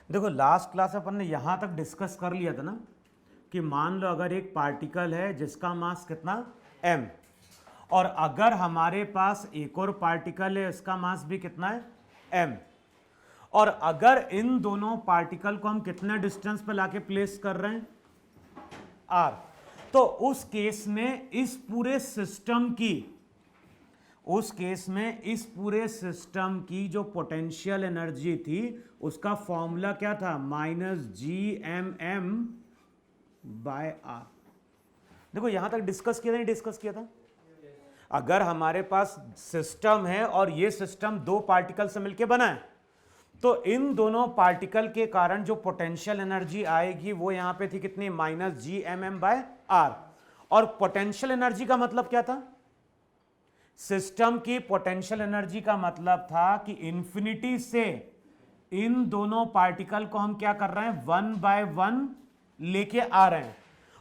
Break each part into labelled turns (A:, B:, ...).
A: देखो last class अपन ने यहां तक डिस्कस कर लिया था ना कि मान लो अगर एक पार्टिकल है जिसका मास कितना m, और अगर हमारे पास एक और पार्टिकल है उसका मास भी कितना है m, और अगर इन दोनों पार्टिकल को हम कितने डिस्टेंस पे लाके प्लेस कर रहे हैं r, तो उस केस में इस पूरे सिस्टम की जो पोटेंशियल एनर्जी थी उसका फॉर्मूला क्या था, -GMM/r। देखो यहां तक डिस्कस किया था, नहीं डिस्कस किया था? अगर हमारे पास सिस्टम है और ये सिस्टम दो पार्टिकल से मिलकर बना है, तो इन दोनों पार्टिकल के कारण जो पोटेंशियल एनर्जी आएगी वो यहां पे थी कितनी, -GMM/r। और पोटेंशियल एनर्जी का मतलब क्या था, सिस्टम की पोटेंशियल एनर्जी का मतलब था कि इंफिनिटी से इन दोनों पार्टिकल को हम क्या कर रहे हैं, 1 बाय 1 लेके आ रहे हैं,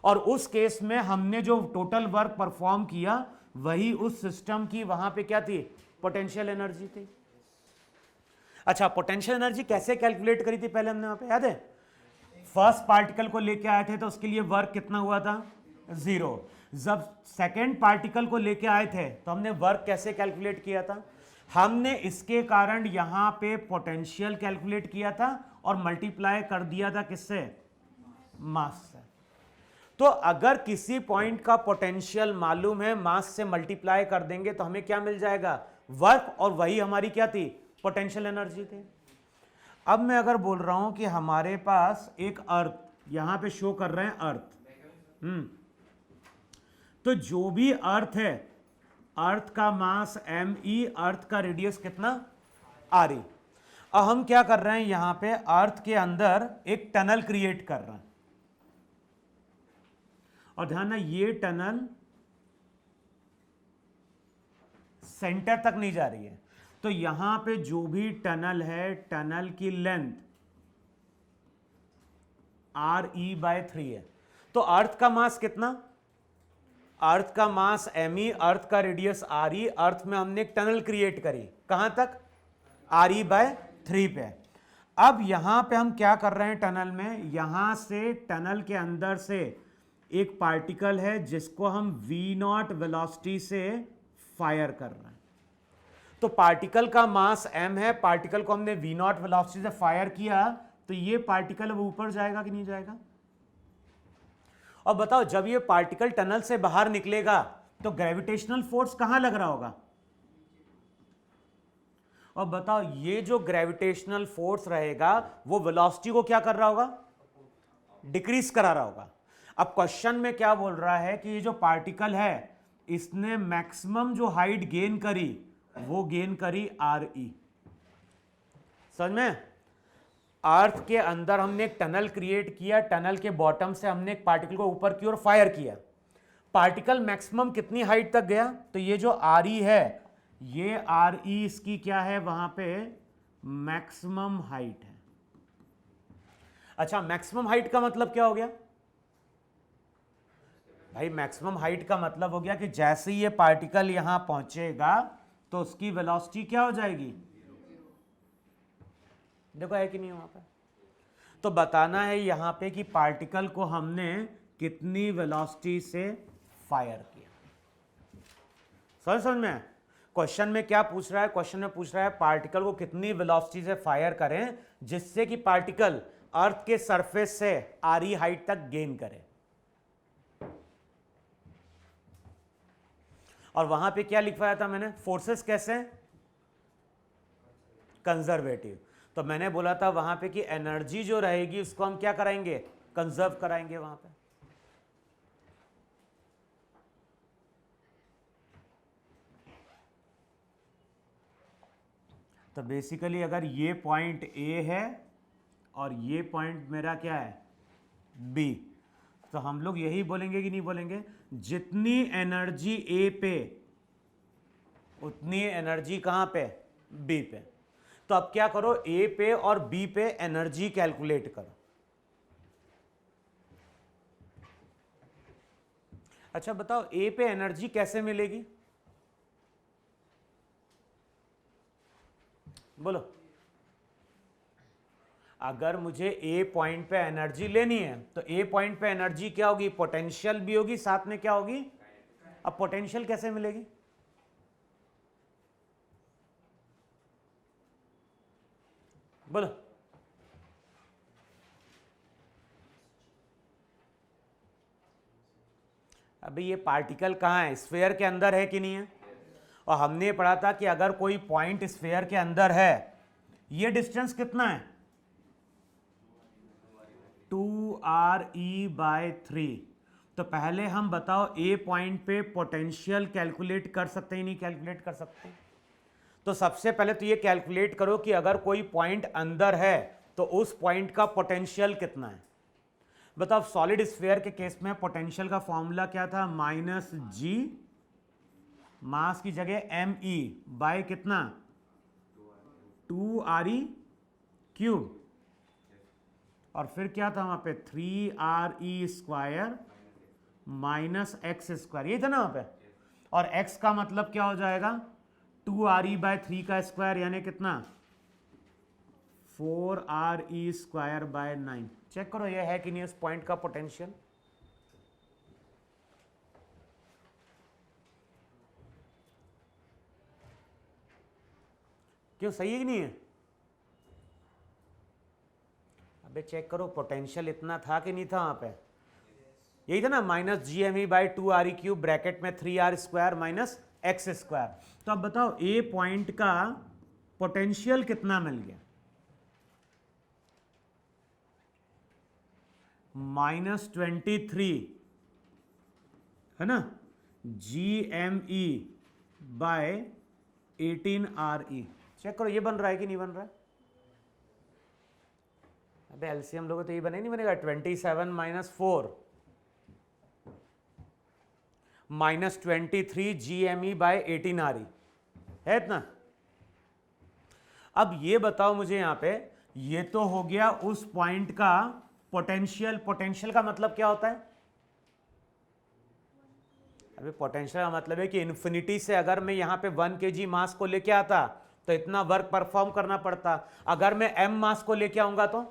A: और उस केस में हमने जो टोटल वर्क परफॉर्म किया वही उस सिस्टम की वहां पे क्या थी, पोटेंशियल एनर्जी थी। अच्छा, पोटेंशियल एनर्जी कैसे कैलकुलेट करी थी पहले हमने वहां पे, याद है? फर्स्ट पार्टिकल को लेके आए थे तो उसके लिए वर्क कितना हुआ था, 0। जब सेकेंड पार्टिकल को लेके आए थे तो हमने वर्क कैसे कैलकुलेट किया था, हमने इसके कारण यहां पे पोटेंशियल कैलकुलेट किया था और मल्टीप्लाई कर दिया था किससे, मास से। तो अगर किसी पॉइंट का पोटेंशियल मालूम है, मास से मल्टीप्लाई कर देंगे तो हमें क्या मिल जाएगा, वर्क, और वही हमारी क्या थी, पोटेंशियल एनर्जी थी। अब मैं अगर बोल रहा हूं कि हमारे पास एक अर्थ, यहां पे शो कर रहे हैं अर्थ, तो जो भी अर्थ है, अर्थ का मास me, अर्थ का रेडियस कितना, re। अब हम क्या कर रहे हैं, यहां पे अर्थ के अंदर एक टनल क्रिएट कर रहे हैं, और ध्यान ना ये टनल सेंटर तक नहीं जा रही है, तो यहां पे जो भी टनल है, टनल की लेंथ re/3 है। तो अर्थ का मास कितना, अर्थ का मास me, अर्थ का रेडियस re, अर्थ में हमने एक टनल क्रिएट करी, कहां तक, re/3 पे। अब यहां पे हम क्या कर रहे हैं, टनल में, यहां से टनल के अंदर से एक पार्टिकल है जिसको हम v0 वेलोसिटी से फायर कर रहे हैं। तो पार्टिकल का मास m है, पार्टिकल को हमने v0 वेलोसिटी से फायर किया, तो ये पार्टिकल अब ऊपर जाएगा कि नहीं जाएगा। और बताओ, जब ये पार्टिकल टनल से बाहर निकलेगा तो ग्रेविटेशनल फोर्स कहां लग रहा होगा, और बताओ ये जो ग्रेविटेशनल फोर्स रहेगा वो वेलोसिटी को क्या कर रहा होगा, डिक्रीज करा रहा होगा। अब क्वेश्चन में क्या बोल रहा है कि ये जो पार्टिकल है इसने मैक्सिमम जो हाइट गेन करी वो गेन करी re। समझ में? अर्थ के अंदर हमने एक टनल क्रिएट किया, टनल के बॉटम से हमने एक पार्टिकल को ऊपर की ओर फायर किया, पार्टिकल मैक्सिमम कितनी हाइट तक गया, तो ये जो re है, ये re इसकी क्या है, वहां पे मैक्सिमम हाइट है। अच्छा, मैक्सिमम हाइट का मतलब क्या हो गया भाई, मैक्सिमम हाइट का मतलब हो गया कि जैसे ही ये पार्टिकल यहां पहुंचेगा तो उसकी वेलोसिटी क्या हो जाएगी, देखो है कि नहीं वहां पर। तो बताना है यहां पे कि पार्टिकल को हमने कितनी वेलोसिटी से फायर किया। समझ में? क्वेश्चन में क्या पूछ रहा है, क्वेश्चन में पूछ रहा है पार्टिकल को कितनी वेलोसिटी से फायर करें जिससे कि पार्टिकल अर्थ के सरफेस से re हाइट तक गेन करे। और वहां पे क्या लिखवाया था मैंने, फोर्सेस कैसे, कंजर्वेटिव। तो मैंने बोला था वहां पे कि एनर्जी जो रहेगी उसको हम क्या कराएंगे, कंजर्व कराएंगे वहां पे। तो बेसिकली अगर ये पॉइंट ए है और ये पॉइंट मेरा क्या है, बी, तो हम लोग यही बोलेंगे कि नहीं बोलेंगे, जितनी एनर्जी ए पे उतनी एनर्जी कहां पे, बी पे। तो अब क्या करो, ए पे और बी पे एनर्जी कैलकुलेट करो। अच्छा बताओ, ए पे एनर्जी कैसे मिलेगी, बोलो। अगर मुझे ए पॉइंट पे एनर्जी लेनी है तो ए पॉइंट पे एनर्जी क्या होगी, पोटेंशियल भी होगी, साथ में क्या होगी। अब पोटेंशियल कैसे मिलेगी, बोलो। अभी ये पार्टिकल कहाँ है, स्फीयर के अंदर है कि नहीं है। और हमने पढ़ा था कि अगर कोई पॉइंट स्फीयर के अंदर है, ये डिस्टेंस कितना है, 2re/3। तो पहले हम बताओ ए पॉइंट पे पोटेंशियल कैलकुलेट कर सकते हैं नहीं कैलकुलेट कर सकते। तो सबसे पहले तो ये कैलकुलेट करो कि अगर कोई पॉइंट अंदर है तो उस पॉइंट का पोटेंशियल कितना है। बताओ सॉलिड स्फीयर के केस में पोटेंशियल का फॉर्मूला क्या था, -g, मास की जगह me बाय कितना, 2re³ और फिर क्या था वहां पे 3re² -x², ये था ना वहां पे। और x का मतलब क्या हो जाएगा, 2re/3 का स्क्वायर यानी कितना, 4re²/9। चेक करो ये है कि नहीं उस पॉइंट का पोटेंशियल। क्यों, सही है कि नहीं है। अबे चेक करो पोटेंशियल इतना था कि नहीं था वहां पे, यही था ना, -gme/2re³ ब्रैकेट में 3r² -x²। तो अब बताओ ए पॉइंट का पोटेंशियल कितना मिल गया, -23 है ना, gme/18re। चेक करो ये बन रहा है कि नहीं बन रहा है। अबे एलसीएम लोगों तो ये बने नहीं बनेगा, 27 - 4 -23 gme/18re है इतना। अब ये बताओ मुझे यहां पे, ये तो हो गया उस पॉइंट का पोटेंशियल। पोटेंशियल का मतलब क्या होता है, अभी पोटेंशियल का मतलब है कि इन्फिनिटी से अगर मैं यहां पे 1 kg मास को लेके आता तो इतना वर्क परफॉर्म करना पड़ता। अगर मैं m मास को लेके आऊंगा तो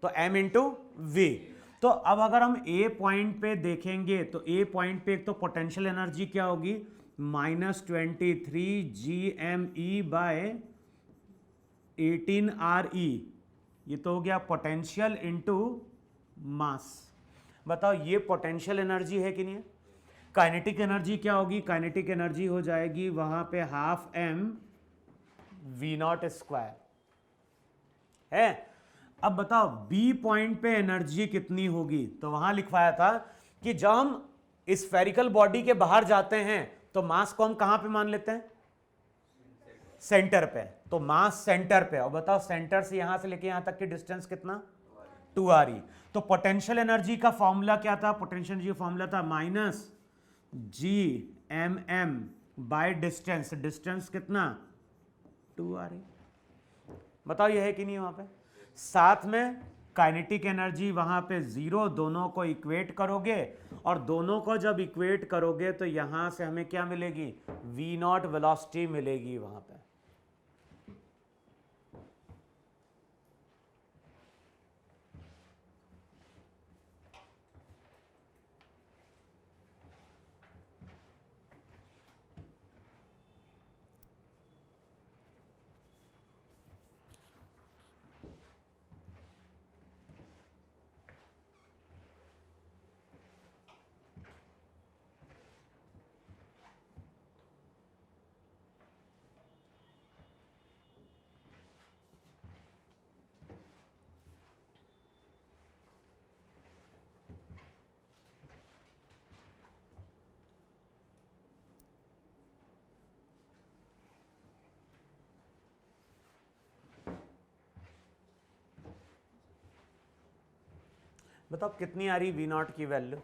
A: m इंटू वी। तो अब अगर हम ए पॉइंट पे देखेंगे तो ए पॉइंट पे एक तो पोटेंशियल एनर्जी क्या होगी, -23 gme/18re। ये तो हो गया पोटेंशियल इंटू मास। बताओ ये पोटेंशियल एनर्जी है कि नहीं है। काइनेटिक एनर्जी क्या होगी, काइनेटिक एनर्जी हो जाएगी वहां पे 12m v0² है। अब बताओ बी पॉइंट पे एनर्जी कितनी होगी, तो वहां लिखवाया था कि जब हम स्फेरिकल बॉडी के बाहर जाते हैं तो मास को हम कहां पे मान लेते हैं, सेंटर पे। तो मास सेंटर पे, और बताओ सेंटर से यहां से लेके यहां तक की डिस्टेंस कितना, 2re। तो पोटेंशियल एनर्जी का फॉर्मूला क्या था, पोटेंशियल एनर्जी का फॉर्मूला था -gmm डिस्टेंस, डिस्टेंस कितना 2re। बताओ ये है कि नहीं वहां पे। साथ में काइनेटिक एनर्जी वहां पे 0, दोनों को इक्वेट करोगे और दोनों को जब इक्वेट करोगे तो यहां से हमें क्या मिलेगी, v0 वेलोसिटी मिलेगी वहां पे। बताओ कितनी आ रही v0 की वैल्यू,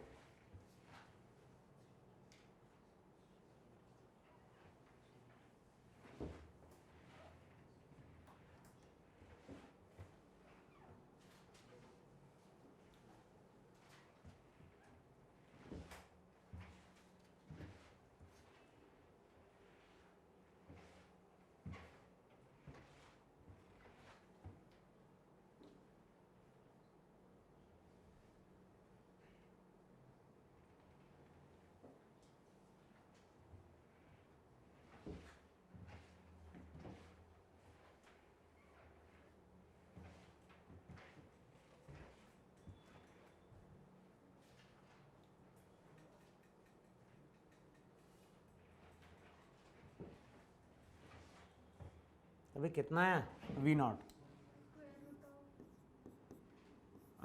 A: अभी कितना है V naught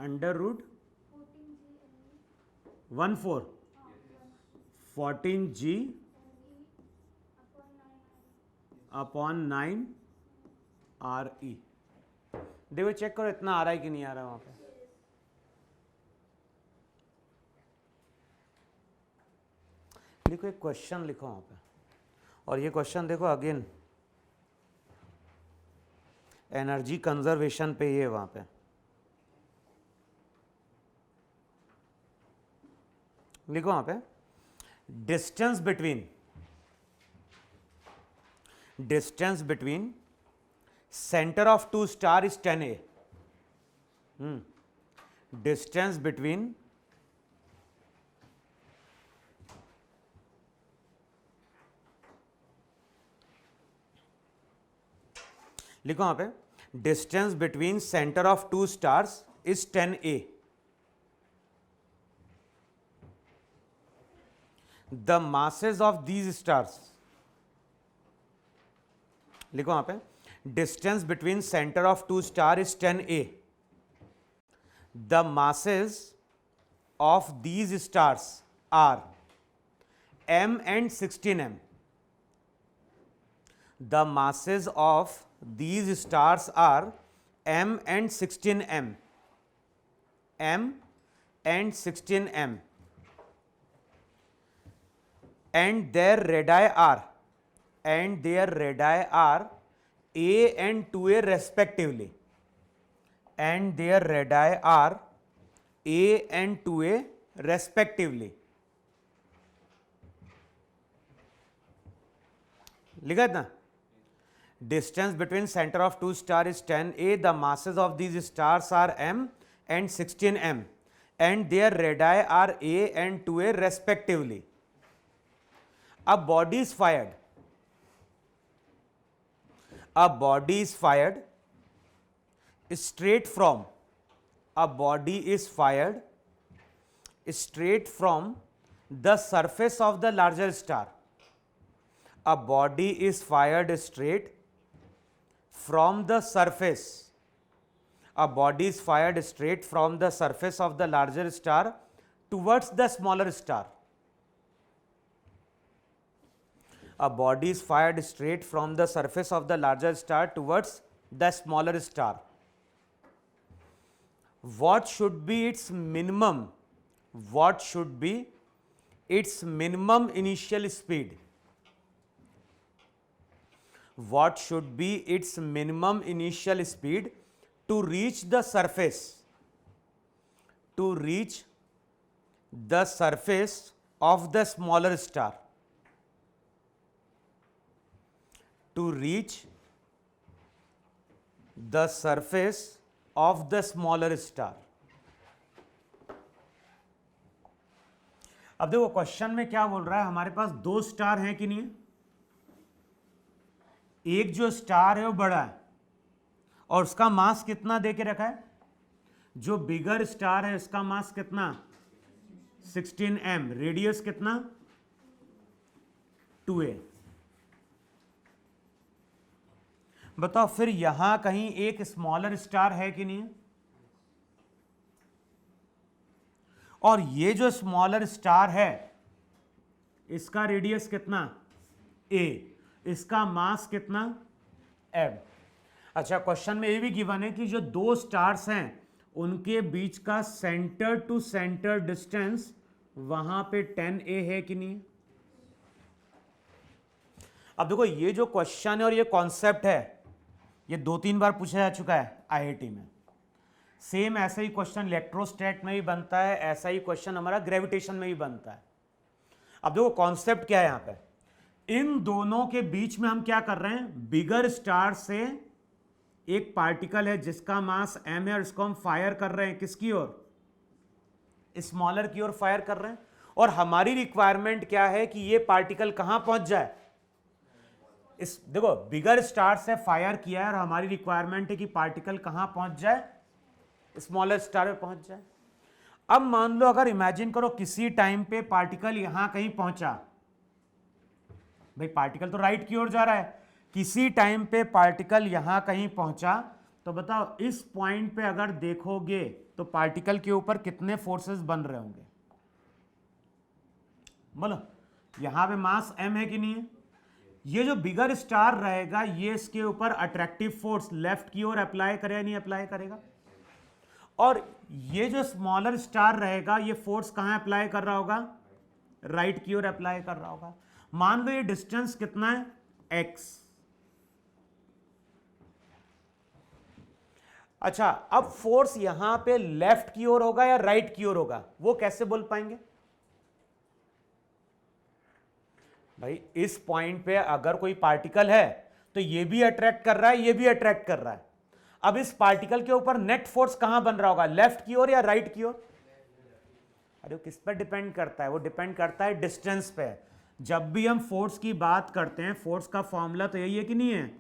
A: under root 14 G upon 9 R E. देखो चेक करो इतना आ रहा है कि नहीं आ रहा है वहां पे। लिखो एक क्वेश्चन लिखो वहां पे, और ये क्वेश्चन देखो अगेन एनर्जी कंजर्वेशन पे ये वहां पे। लिखो वहां पे distance between centre of two star is 10A। Distance between लिखो वहां पे distance between centre of two stars is 10A। The masses of these stars, लिखो वहां पे distance between centre of two star is 10A। The masses of these stars are m and 16m। the masses of these stars are m and 16m, m and 16m, and their radii are a and 2a respectively, and their radii are a and 2a respectively। लिखा था distance between centre of two star is 10A। The masses of these stars are m and 16m, and their radii are a and 2a respectively। A body is fired straight from the surface of the larger star। A body is fired straight from the surface of the larger star towards the smaller star। A body is fired straight from the surface of the larger star towards the smaller star। What should be its minimum initial speed? What should be its minimum initial speed to reach the surface of the smaller star? To reach the surface of the smaller star। अब देखो question में क्या बोल रहा है, हमारे पास दो star हैं कि नहीं? एक जो स्टार है वो बड़ा है और उसका मास कितना दे के रखा है? जो बिगर स्टार है उसका मास कितना? 16m, रेडियस कितना? 2a। बताओ फिर यहां कहीं एक स्मॉलर स्टार है कि नहीं? और ये जो स्मॉलर स्टार है इसका रेडियस कितना? a, इसका मास कितना? m। अच्छा क्वेश्चन में ये भी गिवन है कि जो दो स्टार्स हैं उनके बीच का सेंटर टू सेंटर डिस्टेंस वहां पे 10a है कि नहीं? अब देखो ये जो क्वेश्चन है और ये कॉन्सेप्ट है ये 2-3 बार पूछा जा चुका है आईआईटी में। सेम ऐसा ही क्वेश्चन इलेक्ट्रोस्टैट में भी बनता है, ऐसा ही क्वेश्चन हमारा ग्रेविटेशन में भी बनता है। अब देखो कॉन्सेप्ट क्या है यहां पे, इन दोनों के बीच में हम क्या कर रहे हैं? बिगर स्टार से एक पार्टिकल है जिसका मास m है और इसको हम फायर कर रहे हैं किसकी ओर? स्मॉलर की ओर फायर कर रहे हैं। और हमारी रिक्वायरमेंट क्या है कि ये पार्टिकल कहां पहुंच जाए? इस देखो बिगर स्टार से फायर किया है और हमारी रिक्वायरमेंट है कि पार्टिकल कहां पहुंच जाए? स्मॉलर स्टार पे पहुंच जाए। अब मान लो अगर इमेजिन करो किसी टाइम पे पार्टिकल यहां कहीं पहुंचा, भाई पार्टिकल तो राइट की ओर जा रहा है, किसी टाइम पे पार्टिकल यहां कहीं पहुंचा, तो बताओ इस पॉइंट पे अगर देखोगे तो पार्टिकल के ऊपर कितने फोर्सेस बन रहे होंगे? बोलो, यहां पे मास m है कि नहीं है? ये जो बिगर स्टार रहेगा ये इसके ऊपर अट्रैक्टिव फोर्स लेफ्ट की ओर अप्लाई करेगा नहीं अप्लाई करेगा? और ये जो स्मॉलर स्टार रहेगा ये फोर्स कहां अप्लाई कर रहा होगा? राइट की ओर अप्लाई कर रहा होगा। मान लो ये डिस्टेंस कितना है? x। अच्छा, अब फोर्स यहां पे लेफ्ट की ओर होगा या राइट की ओर होगा, वो कैसे बोल पाएंगे भाई? इस पॉइंट पे अगर कोई पार्टिकल है तो ये भी अट्रैक्ट कर रहा है, ये भी अट्रैक्ट कर रहा है। अब इस पार्टिकल के ऊपर नेट फोर्स कहां बन रहा होगा, लेफ्ट की ओर या राइट की ओर? अरे वो किस पर डिपेंड करता है? वो डिपेंड करता है डिस्टेंस पे। जब भी हम फोर्स की बात करते हैं, फोर्स का फॉर्मूला तो यही है कि नहीं है?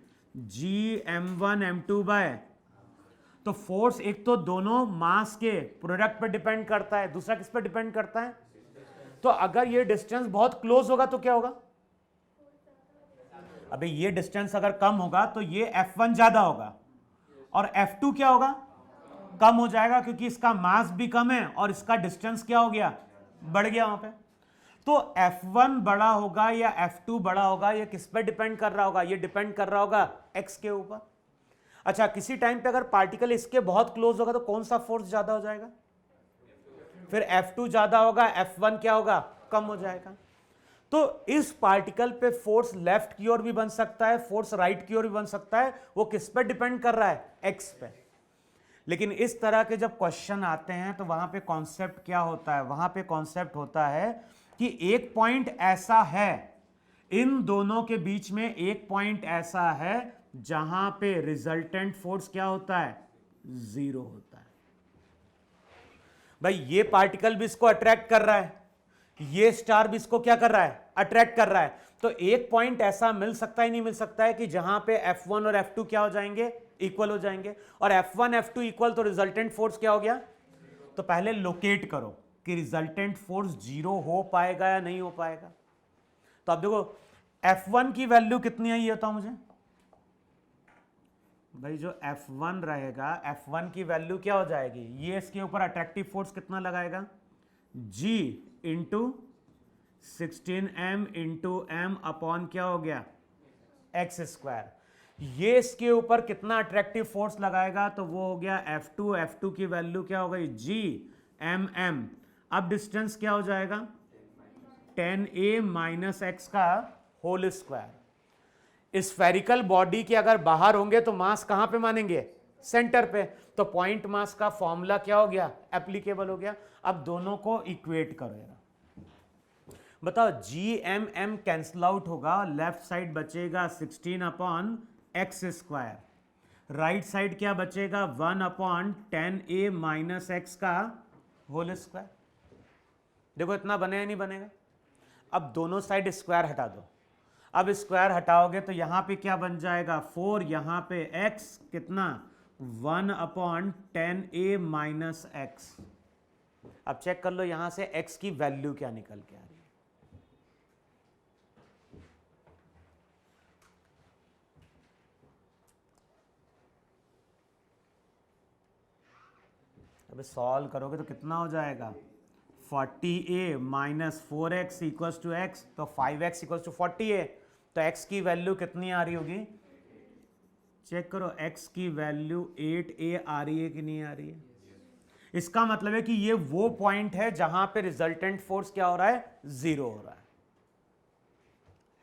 A: G(m1)(m2) बाय, तो फोर्स एक तो दोनों मास के प्रोडक्ट पर डिपेंड करता है, दूसरा किस पर डिपेंड करता है? तो अगर ये डिस्टेंस बहुत क्लोज होगा तो क्या होगा? अबे ये डिस्टेंस अगर कम होगा तो ये F1 ज्यादा होगा और F2 क्या होगा? कम हो जाएगा, क्योंकि इसका मास भी कम है और इसका डिस्टेंस क्या हो गया? बढ़ गया वहां पे। तो F1 बड़ा होगा या F2 बड़ा होगा, ये किस पर डिपेंड कर रहा होगा? ये डिपेंड कर रहा होगा x के ऊपर। अच्छा, किसी टाइम पे अगर पार्टिकल इसके बहुत क्लोज होगा तो कौन सा फोर्स ज्यादा हो जाएगा? फिर F2 ज्यादा होगा, F1 क्या होगा? कम हो जाएगा। तो इस पार्टिकल पे फोर्स लेफ्ट की ओर भी बन सकता है, फोर्स राइट की ओर भी बन सकता है, वो किस पे डिपेंड कर रहा है? x पे। लेकिन इस तरह के जब क्वेश्चन आते हैं तो वहां पे कॉन्सेप्ट क्या होता है? वहां पे कॉन्सेप्ट होता है कि एक पॉइंट ऐसा है, इन दोनों के बीच में एक पॉइंट ऐसा है जहां पे रिजल्टेंट फोर्स क्या होता है? 0 होता है। भाई ये पार्टिकल भी इसको अट्रैक्ट कर रहा है, ये स्टार भी इसको क्या कर रहा है? अट्रैक्ट कर रहा है। तो एक पॉइंट ऐसा मिल सकता ही नहीं मिल सकता है कि जहां पे F1 और F2 क्या हो जाएंगे? इक्वल हो जाएंगे। और F1 F2 इक्वल तो रिजल्टेंट फोर्स क्या हो गया? तो पहले लोकेट करो कि रिजल्टेंट फोर्स 0 हो पाएगा या नहीं हो पाएगा। तो अब देखो F1 की वैल्यू कितनी है ये बताओ मुझे भाई। जो F1 रहेगा, F1 की वैल्यू क्या हो जाएगी? ये इसके ऊपर अट्रैक्टिव फोर्स कितना लगाएगा? G into 16m into m upon क्या हो गया? X square. ये इसके ऊपर कितना अट्रैक्टिव फोर्स लगाएगा? तो वो हो गया F2। F2 की वैल्यू क्या हो गई? G(m)m। अब डिस्टेंस क्या हो जाएगा? 10a माइनस एक्स का होल स्क्वायर। स्फेरिकल बॉडी के अगर बाहर होंगे तो मास कहां पे मानेंगे? सेंटर पे। तो पॉइंट मास का फॉर्मूला क्या हो गया? एप्लीकेबल हो गया। अब दोनों को इक्वेट करो यार। बताओ G(m)m कैंसल आउट होगा, लेफ्ट साइड बचेगा 16 upon x square, right side क्या बचेगा? 1 अपॉन 10a माइनस एक्स का होल स्क्वायर। देखो इतना बने या नहीं बनेगा? अब दोनों साइड स्क्वायर हटा दो। अब स्क्वायर हटाओगे तो यहां पे क्या बन जाएगा? 4, यहां पे x कितना? 1 अपॉन 10a माइनस एक्स। अब चेक कर लो यहां से x की वैल्यू क्या निकल के आ रही है। अब सॉल्व करोगे तो कितना हो जाएगा? 40a minus 4x equals to x, तो 5x इक्वल्स टू 40a। तो x की वैल्यू कितनी आ रही होगी? चेक करो, x की वैल्यू 8a आ रही है कि नहीं आ रही है? इसका मतलब है कि ये वो पॉइंट है जहां पे रिजल्टेंट फोर्स क्या हो रहा है? 0 हो रहा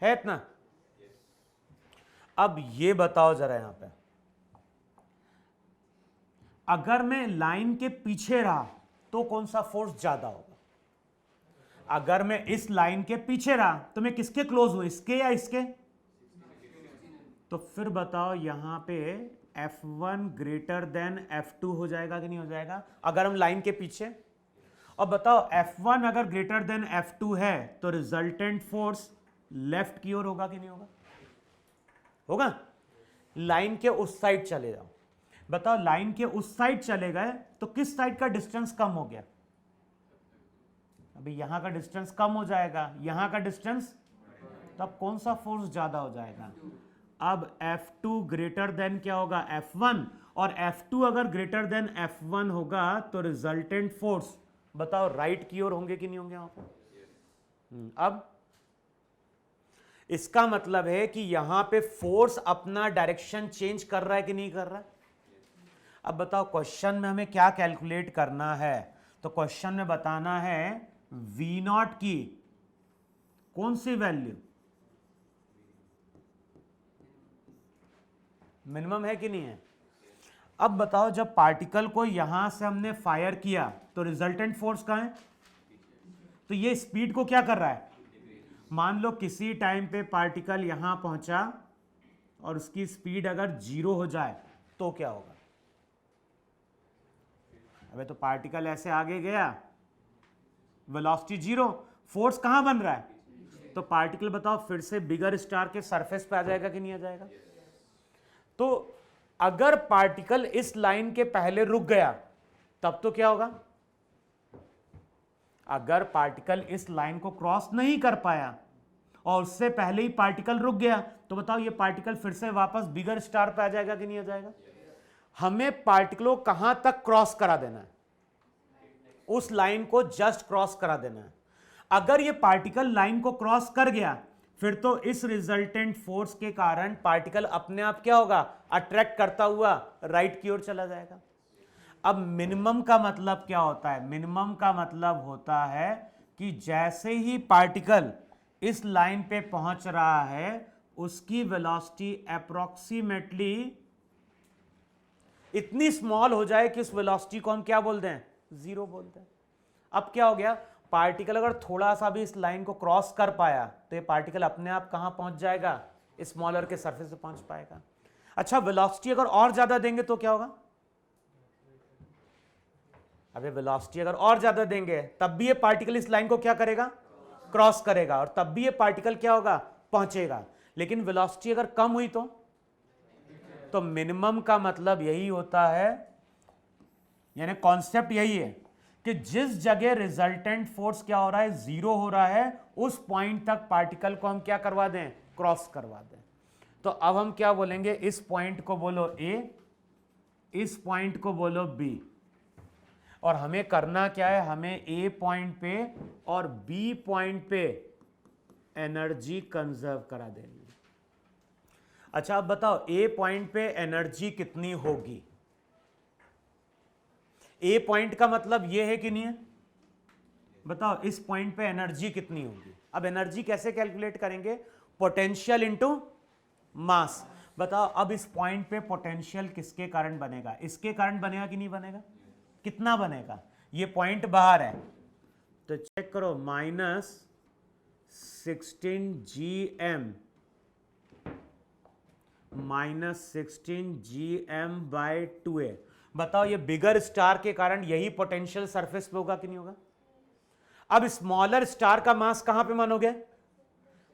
A: है इतना? अब ये बताओ जरा यहां पे, अगर मैं लाइन के पीछे रहा तो कौन सा फोर्स ज्यादा होगा? अगर मैं इस लाइन के पीछे रहा तो मैं किसके क्लोज हूं? इसके या इसके? तो फिर बताओ यहां पे F1 ग्रेटर देन F2 हो जाएगा कि नहीं हो जाएगा अगर हम लाइन के पीछे? और बताओ F1 अगर ग्रेटर देन F2 है तो रिजल्टेंट फोर्स लेफ्ट की ओर होगा कि नहीं होगा? होगा। लाइन के उस साइड चले जाओ। बताओ लाइन के उस साइड चले गए तो किस साइड का डिस्टेंस कम हो गया? अभी यहां का डिस्टेंस कम हो जाएगा, यहां का डिस्टेंस, तो अब कौन सा फोर्स ज्यादा हो जाएगा? अब F2 ग्रेटर देन क्या होगा F1, और F2 अगर ग्रेटर देन F1 होगा तो रिजल्टेंट फोर्स बताओ राइट की ओर होंगे कि नहीं होंगे वहां पर। अब इसका मतलब है कि यहां पे फोर्स अपना डायरेक्शन चेंज कर रहा है कि नहीं कर रहा है। अब बताओ क्वेश्चन में हमें क्या कैलकुलेट करना है, तो क्वेश्चन में बताना है V नॉट की कौन सी वैल्यू मिनिमम है कि नहीं है। अब बताओ जब पार्टिकल को यहां से हमने फायर किया तो रिजल्टेंट फोर्स कहां है, तो ये स्पीड को क्या कर रहा है, मान लो किसी टाइम पे पार्टिकल यहां पहुंचा और उसकी स्पीड अगर 0 हो जाए तो क्या होगा। अबे तो पार्टिकल ऐसे आगे गया, वेलोसिटी 0, फोर्स कहां बन रहा है, तो पार्टिकल बताओ फिर से बिगर स्टार के सरफेस पे आ जाएगा कि नहीं आ जाएगा। तो अगर पार्टिकल इस लाइन के पहले रुक गया तब तो क्या होगा, अगर पार्टिकल इस लाइन को क्रॉस नहीं कर पाया और उससे पहले ही पार्टिकल रुक गया तो बताओ ये पार्टिकल फिर से वापस बिगर स्टार पे आ जाएगा कि नहीं आ जाएगा। हमें पार्टिकलों कहां तक क्रॉस करा देना है, उस लाइन को जस्ट क्रॉस करा देना है। अगर ये पार्टिकल लाइन को क्रॉस कर गया फिर तो इस रिजल्टेंट फोर्स के कारण पार्टिकल अपने आप क्या होगा, अट्रैक्ट करता हुआ राइट की ओर चला जाएगा। अब मिनिमम का मतलब क्या होता है, मिनिमम का मतलब होता है कि जैसे ही पार्टिकल इस लाइन पे पहुंच रहा है उसकी वेलोसिटी अप्रोक्सीमेटली इतनी स्मॉल हो जाए कि उस वेलोसिटी को हम क्या बोलते हैं, 0 बोलते हैं। अब क्या हो गया, पार्टिकल अगर थोड़ा सा भी इस लाइन को क्रॉस कर पाया तो ये पार्टिकल अपने आप कहां पहुंच जाएगा, स्मॉलर के सरफेस पे पहुंच पाएगा। अच्छा वेलोसिटी अगर और ज्यादा देंगे तो क्या होगा, अबे वेलोसिटी अगर और ज्यादा देंगे तब भी ये पार्टिकल इस लाइन को क्या करेगा, क्रॉस करेगा, और तब भी ये पार्टिकल क्या होगा, पहुंचेगा। लेकिन वेलोसिटी अगर कम हुई तो मिनिमम का मतलब यही होता है, यानी कॉन्सेप्ट यही है कि जिस जगह रिजल्टेंट फोर्स क्या हो रहा है, 0 हो रहा है, उस पॉइंट तक पार्टिकल को हम क्या करवा दें, क्रॉस करवा दें। तो अब हम क्या बोलेंगे, इस पॉइंट को बोलो A, इस पॉइंट को बोलो B, और हमें करना क्या है, हमें A पॉइंट पे और B पॉइंट पे एनर्जी कंजर्व करा देनी। अच्छा अब बताओ A पॉइंट पे एनर्जी कितनी होगी, A पॉइंट का मतलब यह है कि नहीं है, बताओ इस पॉइंट पे एनर्जी कितनी होगी। अब एनर्जी कैसे कैलकुलेट करेंगे, पोटेंशियल इनटू मास। बताओ अब इस पॉइंट पे पोटेंशियल किसके कारण बनेगा, इसके कारण बनेगा कि नहीं बनेगा, कितना बनेगा, ये पॉइंट बाहर है तो चेक करो, -16 GM बाय 2a। बताओ ये बिगर स्टार के कारण यही पोटेंशियल सरफेस पे होगा कि नहीं होगा। अब स्मॉलर स्टार का मास कहां पे मानोगे,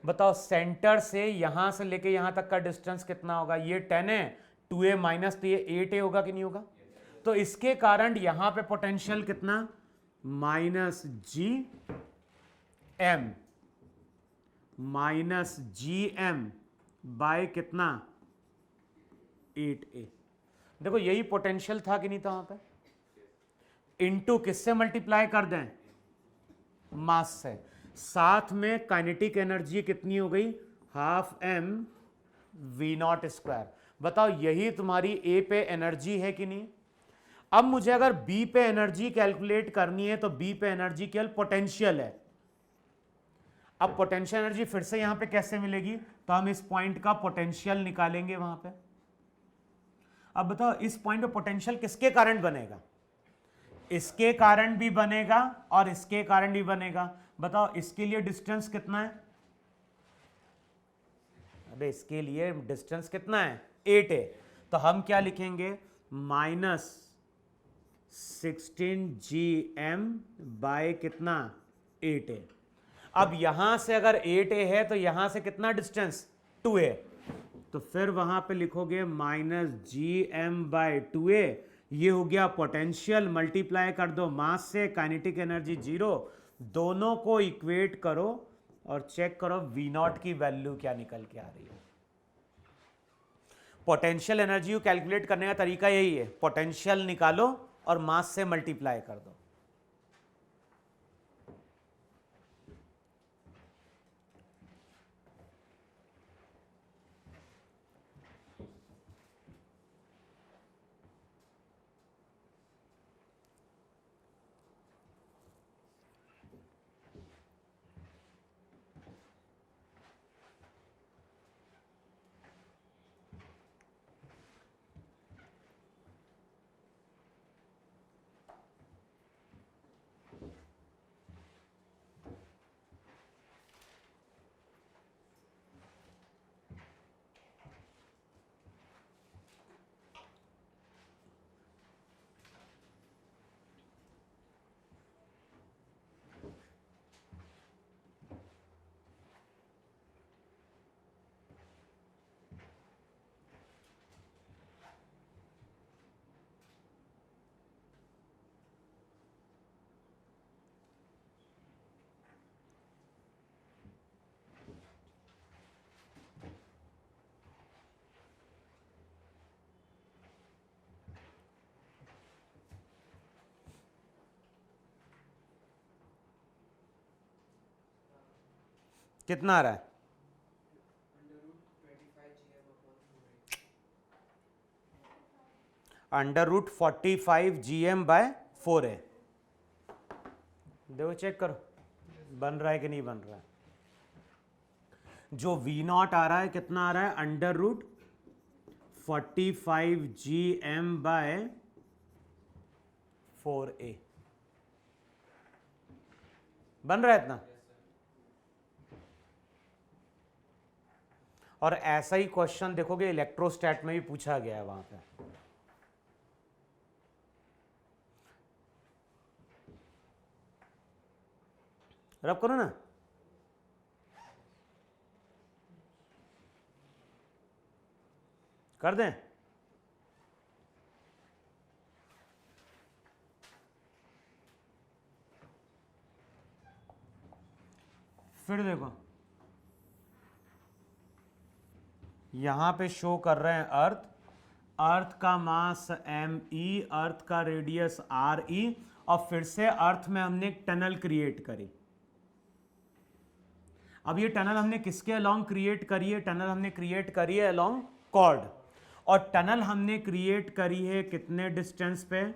A: बताओ सेंटर से यहां से लेके यहां तक का डिस्टेंस कितना होगा, ये 10 है, 2a माइनस तो ये 8a होगा कि नहीं होगा। तो इसके कारण यहां पे पोटेंशियल कितना, -GM बाय कितना, 8a। देखो यही पोटेंशियल था कि नहीं था वहां पे, इनटू किससे मल्टीप्लाई कर दें, मास से, साथ में काइनेटिक एनर्जी कितनी हो गई, 12mv0²। बताओ यही तुम्हारी A पे एनर्जी है कि नहीं। अब मुझे अगर B पे एनर्जी कैलकुलेट करनी है तो B पे एनर्जी केवल पोटेंशियल है। अब पोटेंशियल एनर्जी फिर से यहां पे कैसे मिलेगी, तो हम इस पॉइंट का पोटेंशियल निकालेंगे वहां पे। अब बताओ इस पॉइंट पे पोटेंशियल किसके कारण बनेगा, इसके कारण भी बनेगा और इसके कारण भी बनेगा। बताओ इसके लिए डिस्टेंस कितना है, अबे इसके लिए डिस्टेंस कितना है, 8 है, तो हम क्या लिखेंगे, -16 GM बाय कितना, 8a। अब यहां से अगर 8a है तो यहां से कितना डिस्टेंस, 2a, तो फिर वहां पे लिखोगे -GM बाय 2a, ये हो गया पोटेंशियल, मल्टीप्लाई कर दो मास से, काइनेटिक एनर्जी 0, दोनों को इक्वेट करो और चेक करो V0 की वैल्यू क्या निकल के आ रही है। पोटेंशियल एनर्जी को कैलकुलेट करने का तरीका यही है, पोटेंशियल निकालो और मास से मल्टीप्लाई कर दो। कितना आ रहा है? √45 GM/4A। देखो चेक करो बन रहा है कि नहीं बन रहा है। जो V0 आ रहा है कितना आ रहा है? √45 GM/4A। बन रहा है इतना। और ऐसा ही क्वेश्चन देखोगे इलेक्ट्रोस्टैट में भी पूछा गया है, वहां पे रब करो ना। कर दें? फिर देखो यहां पे शो कर रहे हैं अर्थ का मास ME, अर्थ का रेडियस RE, और फिर से अर्थ में हमने एक टनल क्रिएट करी। अब ये टनल हमने किसके अलोंग क्रिएट करी है? टनल हमने क्रिएट करी है अलोंग कॉर्ड, और टनल हमने क्रिएट करी है कितने डिस्टेंस पे?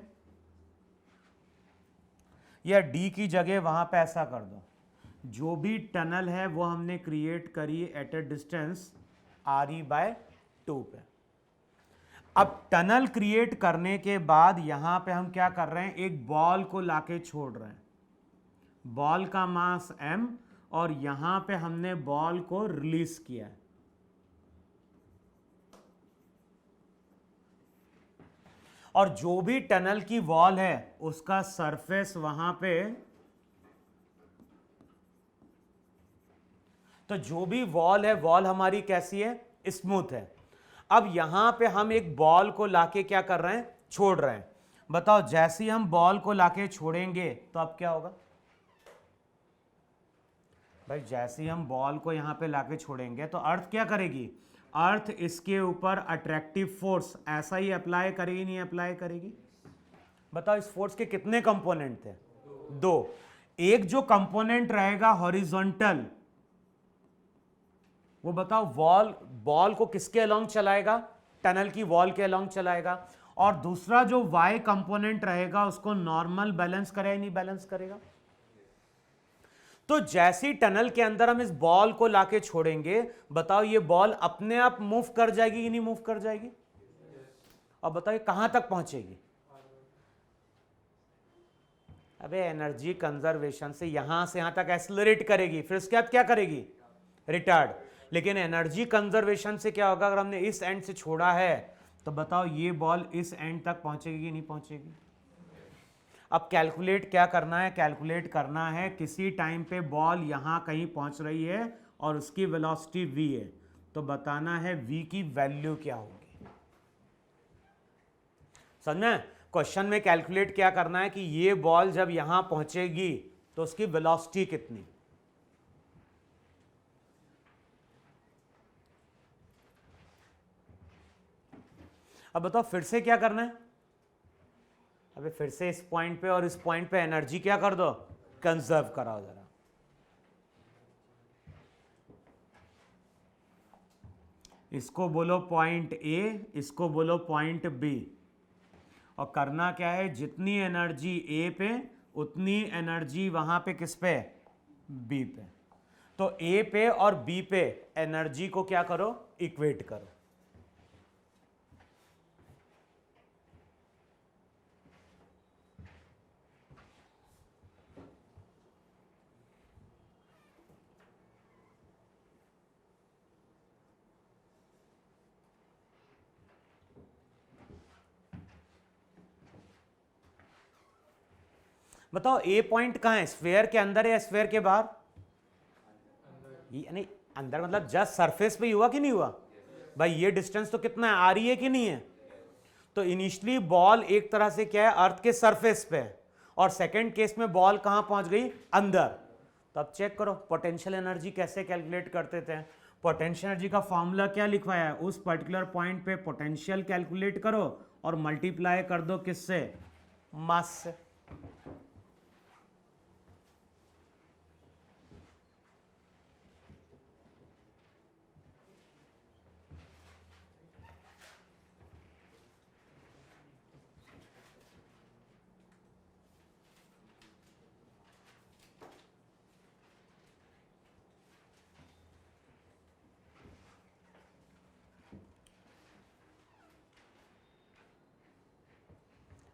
A: या D की जगह वहां पे ऐसा कर दो, जो भी टनल है वो हमने क्रिएट करी एट ए डिस्टेंस RE/2 पे। अब टनल क्रिएट करने के बाद यहां पे हम क्या कर रहे हैं? एक बॉल को लाके छोड़ रहे हैं, बॉल का मास M, और यहां पे हमने बॉल को रिलीज किया है। और जो भी टनल की वॉल है उसका सरफेस वहां पे, तो जो भी वॉल है वॉल हमारी कैसी है? स्मूथ है। अब यहां पे हम एक बॉल को लाके क्या कर रहे हैं? छोड़ रहे हैं। बताओ जैसे ही हम बॉल को लाके छोड़ेंगे तो अब क्या होगा भाई? जैसे ही हम बॉल को यहां पे लाके छोड़ेंगे तो अर्थ क्या करेगी? अर्थ इसके ऊपर अट्रैक्टिव फोर्स ऐसा ही अप्लाई करेगी, नहीं अप्लाई करेगी? बताओ इस फोर्स के कितने कंपोनेंट थे? 2। एक जो कंपोनेंट रहेगा हॉरिजॉन्टल, वो बताओ बॉल को किसके अलोंग चलाएगा? टनल की वॉल के अलोंग चलाएगा। और दूसरा जो वाई कंपोनेंट रहेगा उसको नॉर्मल बैलेंस करेगा, नहीं बैलेंस करेगा? तो जैसी टनल के अंदर हम इस बॉल को लाके छोड़ेंगे, बताओ ये बॉल अपने आप मूव कर जाएगी कि नहीं मूव कर जाएगी? अब बताओ कहां तक पहुंचेगी? अबे एनर्जी कंजर्वेशन से यहां तक एक्सेलरेट करेगी, फिर उसके बाद क्या करेगी? रिटार्ड। लेकिन एनर्जी कंजर्वेशन से क्या होगा? अगर हमने इस एंड से छोड़ा है तो बताओ ये बॉल इस एंड तक पहुंचेगी कि नहीं पहुंचेगी? अब कैलकुलेट क्या करना है? कैलकुलेट करना है किसी टाइम पे बॉल यहां कहीं पहुंच रही है और उसकी वेलोसिटी v है, तो बताना है v की वैल्यू क्या होगी। समझ में? क्वेश्चन में कैलकुलेट क्या करना है कि ये बॉल जब यहां पहुंचेगी तो उसकी वेलोसिटी कितनी। अब बताओ फिर से क्या करना है, अबे फिर से इस पॉइंट पे और इस पॉइंट पे एनर्जी क्या कर दो, कंजर्व कराओ जरा। इसको बोलो पॉइंट ए, इसको बोलो पॉइंट बी, और करना क्या है, जितनी एनर्जी ए पे उतनी एनर्जी वहां पे किस पे, बी पे। तो ए पे और बी पे एनर्जी को क्या करो, इक्वेट करो। बताओ ए पॉइंट कहां है, स्फेयर के अंदर या स्फेयर के बाहर, नहीं अंदर मतलब जस्ट सरफेस पे ही हुआ कि नहीं हुआ, भाई ये डिस्टेंस तो कितना है, आ रही है कि नहीं है। तो इनिशियली बॉल एक तरह से क्या है, अर्थ के सरफेस पे है, और सेकंड केस में बॉल कहां पहुंच गई, अंदर। तो अब चेक करो पोटेंशियल एनर्जी कैसे कैलकुलेट करते थे। पोटेंशियल एनर्जी का फॉर्मूला क्या लिखवाया है, उस पर्टिकुलर पॉइंट पे पोटेंशियल कैलकुलेट करो और मल्टीप्लाई कर दो किससे, मास से।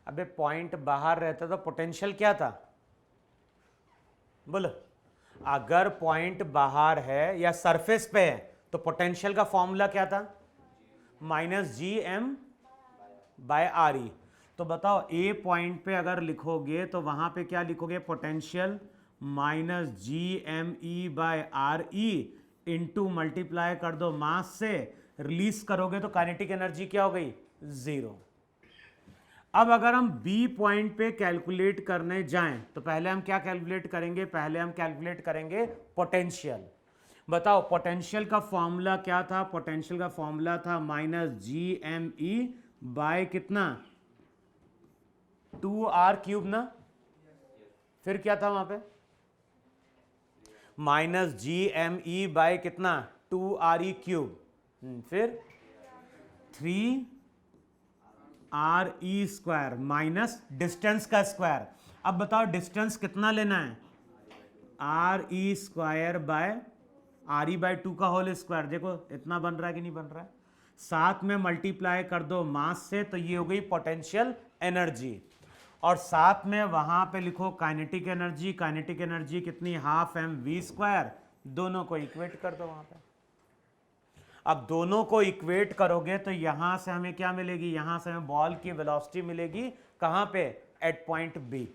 A: अबे पॉइंट बाहर रहता तो पोटेंशियल क्या था, बोलो। अगर पॉइंट बाहर है या सरफेस पे है तो पोटेंशियल का फॉर्मूला क्या था, -gm/re। तो बताओ ए पॉइंट पे अगर लिखोगे तो वहां पे क्या लिखोगे, पोटेंशियल -gme/re इंटू मल्टीप्लाई कर दो मास से, रिलीज करोगे तो काइनेटिक एनर्जी क्या हो गई, 0। अब अगर हम बी पॉइंट पे कैलकुलेट करने जाएं तो पहले हम क्या कैलकुलेट करेंगे, पहले हम कैलकुलेट करेंगे पोटेंशियल। बताओ पोटेंशियल का फॉर्मूला क्या था, पोटेंशियल का फॉर्मूला था -gme कितना, 2r³ ना, फिर क्या था वहां पे, -gme कितना, 2re³, फिर 3re² माइनस डिस्टेंस का स्क्वायर। अब बताओ डिस्टेंस कितना लेना है, re² का होल स्क्वायर। देखो इतना बन रहा है कि नहीं बन रहा है, साथ में मल्टीप्लाई कर दो मास से, तो ये हो गई पोटेंशियल एनर्जी, और साथ में वहां पे लिखो काइनेटिक एनर्जी। काइनेटिक एनर्जी कितनी, 12mv²। दोनों को इक्वेट कर दो वहां पे। अब दोनों को इक्वेट करोगे तो यहां से हमें क्या मिलेगी, यहां से हमें बॉल की वेलोसिटी मिलेगी, कहां पे, एट पॉइंट बी।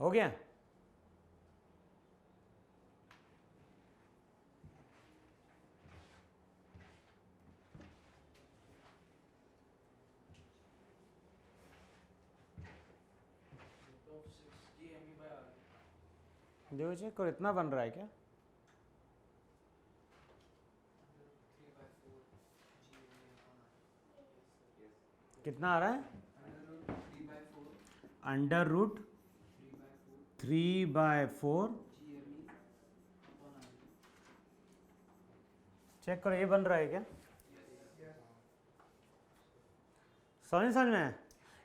A: हो गया। देखो चेक करो, इतना बन रहा है क्या? कितना आ रहा है? Under root 3/4। चेक करो, ये बन रहा है क्या? समझ में?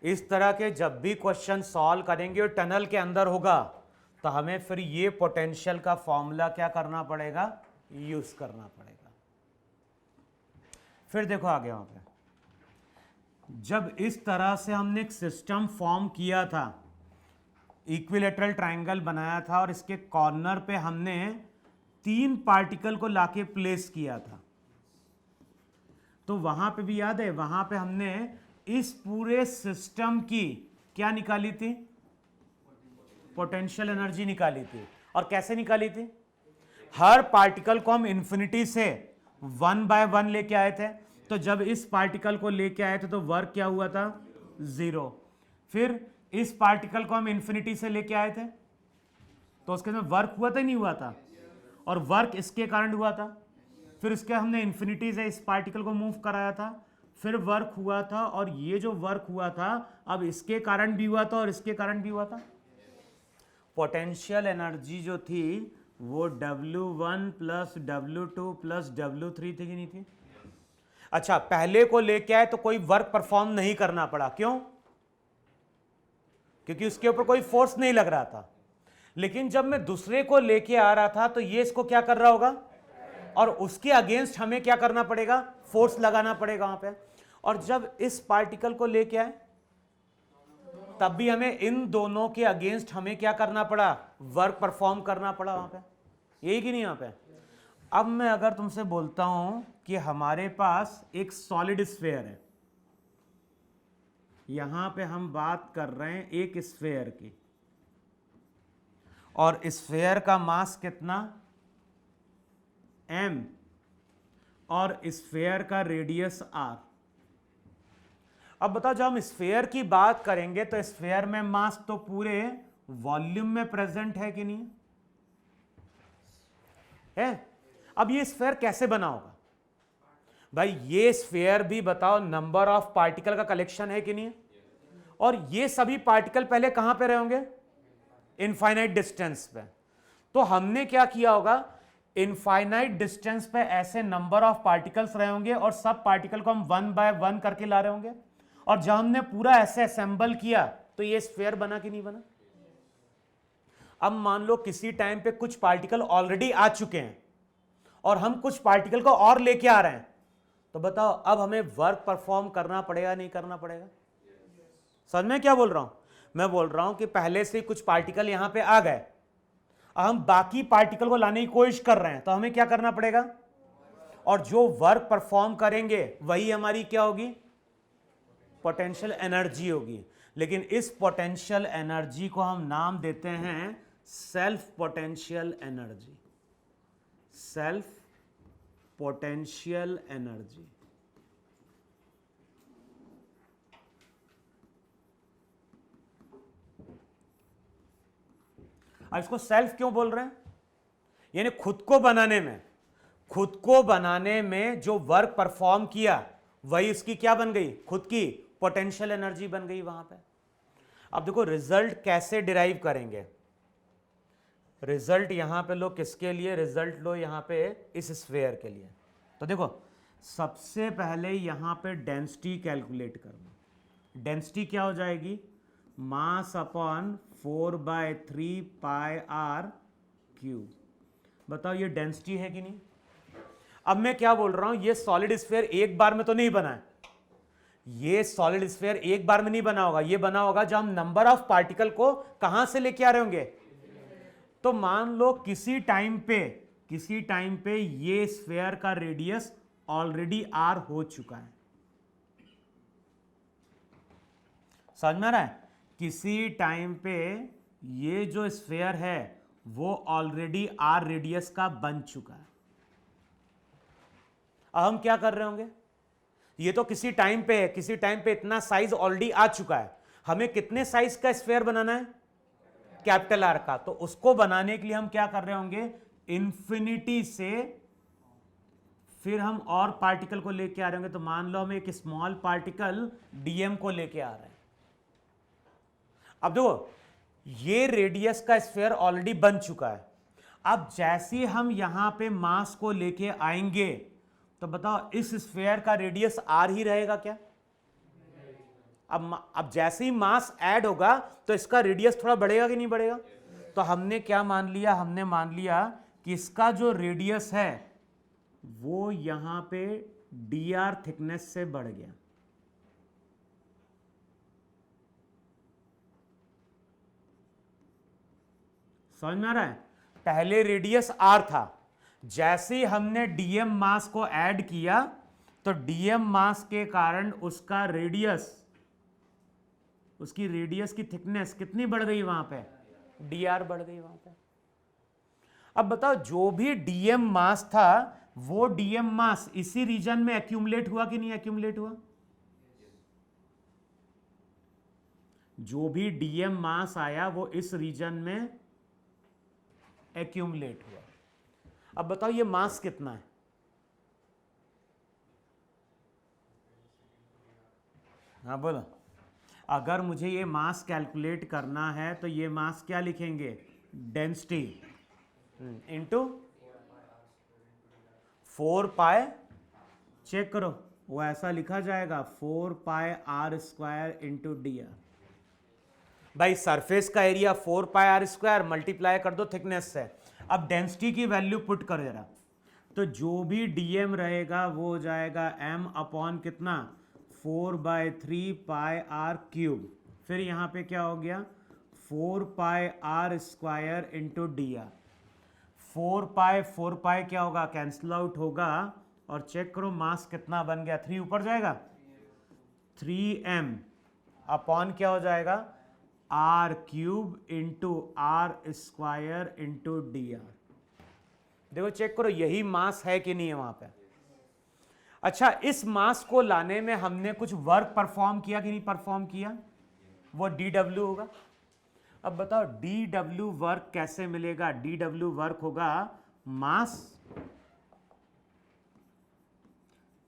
A: इस तरह के जब भी क्वेश्चन सॉल्व करेंगे और टनल के अंदर होगा तो हमें फिर ये पोटेंशियल का फॉर्मूला क्या करना पड़ेगा? यूज करना पड़ेगा। फिर देखो आगे वहां पे, जब इस तरह से हमने एक सिस्टम फॉर्म किया था, इक्विलेटरल ट्रायंगल बनाया था और इसके कॉर्नर पे हमने 3 पार्टिकल को लाके प्लेस किया था, तो वहां पे भी याद है, वहां पे हमने इस पूरे सिस्टम की क्या निकाली थी? पोटेंशियल एनर्जी निकाली थी। और कैसे निकाली थी? हर पार्टिकल को हम इंफिनिटी से 1 बाय 1 लेके आए थे, तो जब इस पार्टिकल को लेके आए थे तो वर्क क्या हुआ था? 0। फिर इस पार्टिकल को हम इंफिनिटी से लेके आए थे तो उसके अंदर वर्क हुआ था नहीं हुआ था? और वर्क इसके कारण हुआ था। फिर इसके हमने इंफिनिटी से इस पार्टिकल को मूव कराया था, फिर वर्क हुआ था, और ये जो वर्क हुआ था अब इसके कारण भी हुआ था और इसके कारण भी हुआ था। पोटेंशियल एनर्जी जो थी वो W1 plus W2 plus W3 थी कि नहीं थी? अच्छा, पहले को लेके आए तो कोई वर्क परफॉर्म नहीं करना पड़ा, क्यों? क्योंकि उसके ऊपर कोई फोर्स नहीं लग रहा था। लेकिन जब मैं दूसरे को लेके आ रहा था तो ये इसको क्या कर रहा होगा, और उसके अगेंस्ट हमें क्या करना पड़ेगा? फोर्स लगाना पड़ेगा वहां पे। और जब इस पार्टिकल को लेके आए तब भी हमें इन दोनों के अगेंस्ट हमें क्या करना पड़ा? वर्क परफॉर्म करना पड़ा वहां पे, यही कि नहीं? यहां पे अब मैं अगर तुमसे बोलता हूं कि हमारे पास एक सॉलिड स्फीयर है, यहां पे हम बात कर रहे हैं एक स्फीयर की, और स्फीयर का मास कितना? m, और स्फीयर का रेडियस r। अब बताओ, जब हम स्फीयर की बात करेंगे तो स्फीयर में मास तो पूरे वॉल्यूम में प्रेजेंट है कि नहीं है? अब ये स्फीयर कैसे बना होगा भाई? ये स्फीयर भी बताओ नंबर ऑफ पार्टिकल का कलेक्शन है कि नहीं? और ये सभी पार्टिकल पहले कहां पे रहे होंगे? इनफाइनाइट डिस्टेंस पे। तो हमने क्या किया होगा? इनफाइनाइट डिस्टेंस पे ऐसे नंबर ऑफ पार्टिकल्स रहे होंगे और सब पार्टिकल को हम 1 बाय 1 करके ला रहे होंगे, और जब हमने पूरा ऐसे असेंबल किया तो ये स्फीयर बना कि नहीं बना? अब मान लो किसी टाइम पे कुछ पार्टिकल ऑलरेडी आ चुके हैं और हम कुछ पार्टिकल को और लेके आ रहे हैं, तो बताओ अब हमें वर्क परफॉर्म करना पड़ेगा नहीं करना पड़ेगा? समझ में क्या बोल रहा हूं? मैं बोल रहा हूं कि पहले से कुछ पार्टिकल यहां पे आ गए, हम बाकी पार्टिकल को लाने की कोशिश कर रहे हैं, तो हमें क्या करना पड़ेगा? और जो वर्क परफॉर्म करेंगे वही हमारी क्या होगी? पोटेंशियल एनर्जी होगी। लेकिन इस पोटेंशियल एनर्जी को हम नाम देते हैं self potential energy. Self potential energy. अब इसको सेल्फ क्यों बोल रहे हैं? यानी खुद को बनाने में जो वर्क परफॉर्म किया वही उसकी क्या बन गई? खुद की पोटेंशियल एनर्जी बन गई वहां पे। अब देखो रिजल्ट कैसे डिराइव करेंगे। रिजल्ट यहां पे लो किसके लिए? रिजल्ट लो यहां पे इस स्फीयर के लिए। तो देखो सबसे पहले यहां पे डेंसिटी कैलकुलेट करना। डेंसिटी क्या हो जाएगी? मास अपॉन 4/3 पाई r क्यूब। बताओ ये डेंसिटी है कि नहीं? अब मैं क्या बोल रहा हूं, ये सॉलिड स्फीयर एक बार में तो नहीं बना है। ये सॉलिड स्फीयर एक बार में नहीं बना होगा, ये बना होगा जब हम नंबर ऑफ पार्टिकल को कहां से लेके आ रहे होंगे। तो मान लो किसी टाइम पे ये स्फीयर का रेडियस ऑलरेडी r हो चुका है। समझ में आ रहा है? किसी टाइम पे ये जो स्फीयर है वो ऑलरेडी r रेडियस का बन चुका है। अब हम क्या कर रहे होंगे? ये तो किसी टाइम पे है, किसी टाइम पे इतना साइज ऑलरेडी आ चुका है। हमें कितने साइज का स्फीयर बनाना है? कैपिटल आर का। तो उसको बनाने के लिए हम क्या कर रहे होंगे, इंफिनिटी से फिर हम और पार्टिकल को लेके आ रहे होंगे। तो मान लो हम एक स्मॉल पार्टिकल डीएम को लेके आ रहे हैं। अब देखो ये रेडियस का स्फीयर ऑलरेडी बन चुका है। अब जैसे हम यहां पे मास को लेके आएंगे तो बताओ इस स्फीयर का रेडियस आर ही रहेगा क्या? अब जैसे ही मास ऐड होगा तो इसका रेडियस थोड़ा बढ़ेगा कि नहीं बढ़ेगा? तो हमने क्या मान लिया, हमने मान लिया कि इसका जो रेडियस है वो यहां पे dr थिकनेस से बढ़ गया। समझ में आ रहा है? पहले रेडियस r था, जैसे ही हमने dm मास को ऐड किया तो dm मास के कारण उसका रेडियस, उसकी रेडियस की थिकनेस कितनी बढ़ गई वहां पे? dr बढ़ गई वहां पे। अब बताओ जो भी dm मास था वो dm मास इसी रीजन में एक्यूमुलेट हुआ कि नहीं एक्यूमुलेट हुआ? जो भी dm मास आया वो इस रीजन में एक्यूमुलेट हुआ। अब बताओ ये मास कितना है? हाँ बोलो। अगर मुझे ये मास कैलकुलेट करना है तो ये मास क्या लिखेंगे? डेंसिटी इनटू 4 पाई, चेक करो वो ऐसा लिखा जाएगा 4 pi R square into D R. भाई सरफेस का area 4 pi R square multiply कर दो थिकनेस से। अब डेंसिटी की वैल्यू पुट कर दे रहा, तो जो भी डीएम रहेगा वो हो जाएगा एम अपॉन कितना? 4/3 पाई आर क्यूब। फिर यहां पे क्या हो गया? 4 pi R square into D R. 4 pi क्या होगा? कैंसिल आउट होगा। और चेक करो मास कितना बन गया? 3 ऊपर जाएगा, 3m अपॉन क्या हो जाएगा? R cube into R square into D R. देखो चेक करो यही मास है कि नहीं है वहां पे? अच्छा इस मास को लाने में हमने कुछ वर्क परफॉर्म किया कि नहीं परफॉर्म किया? वो dw होगा। अब बताओ dw वर्क कैसे मिलेगा? dw वर्क होगा मास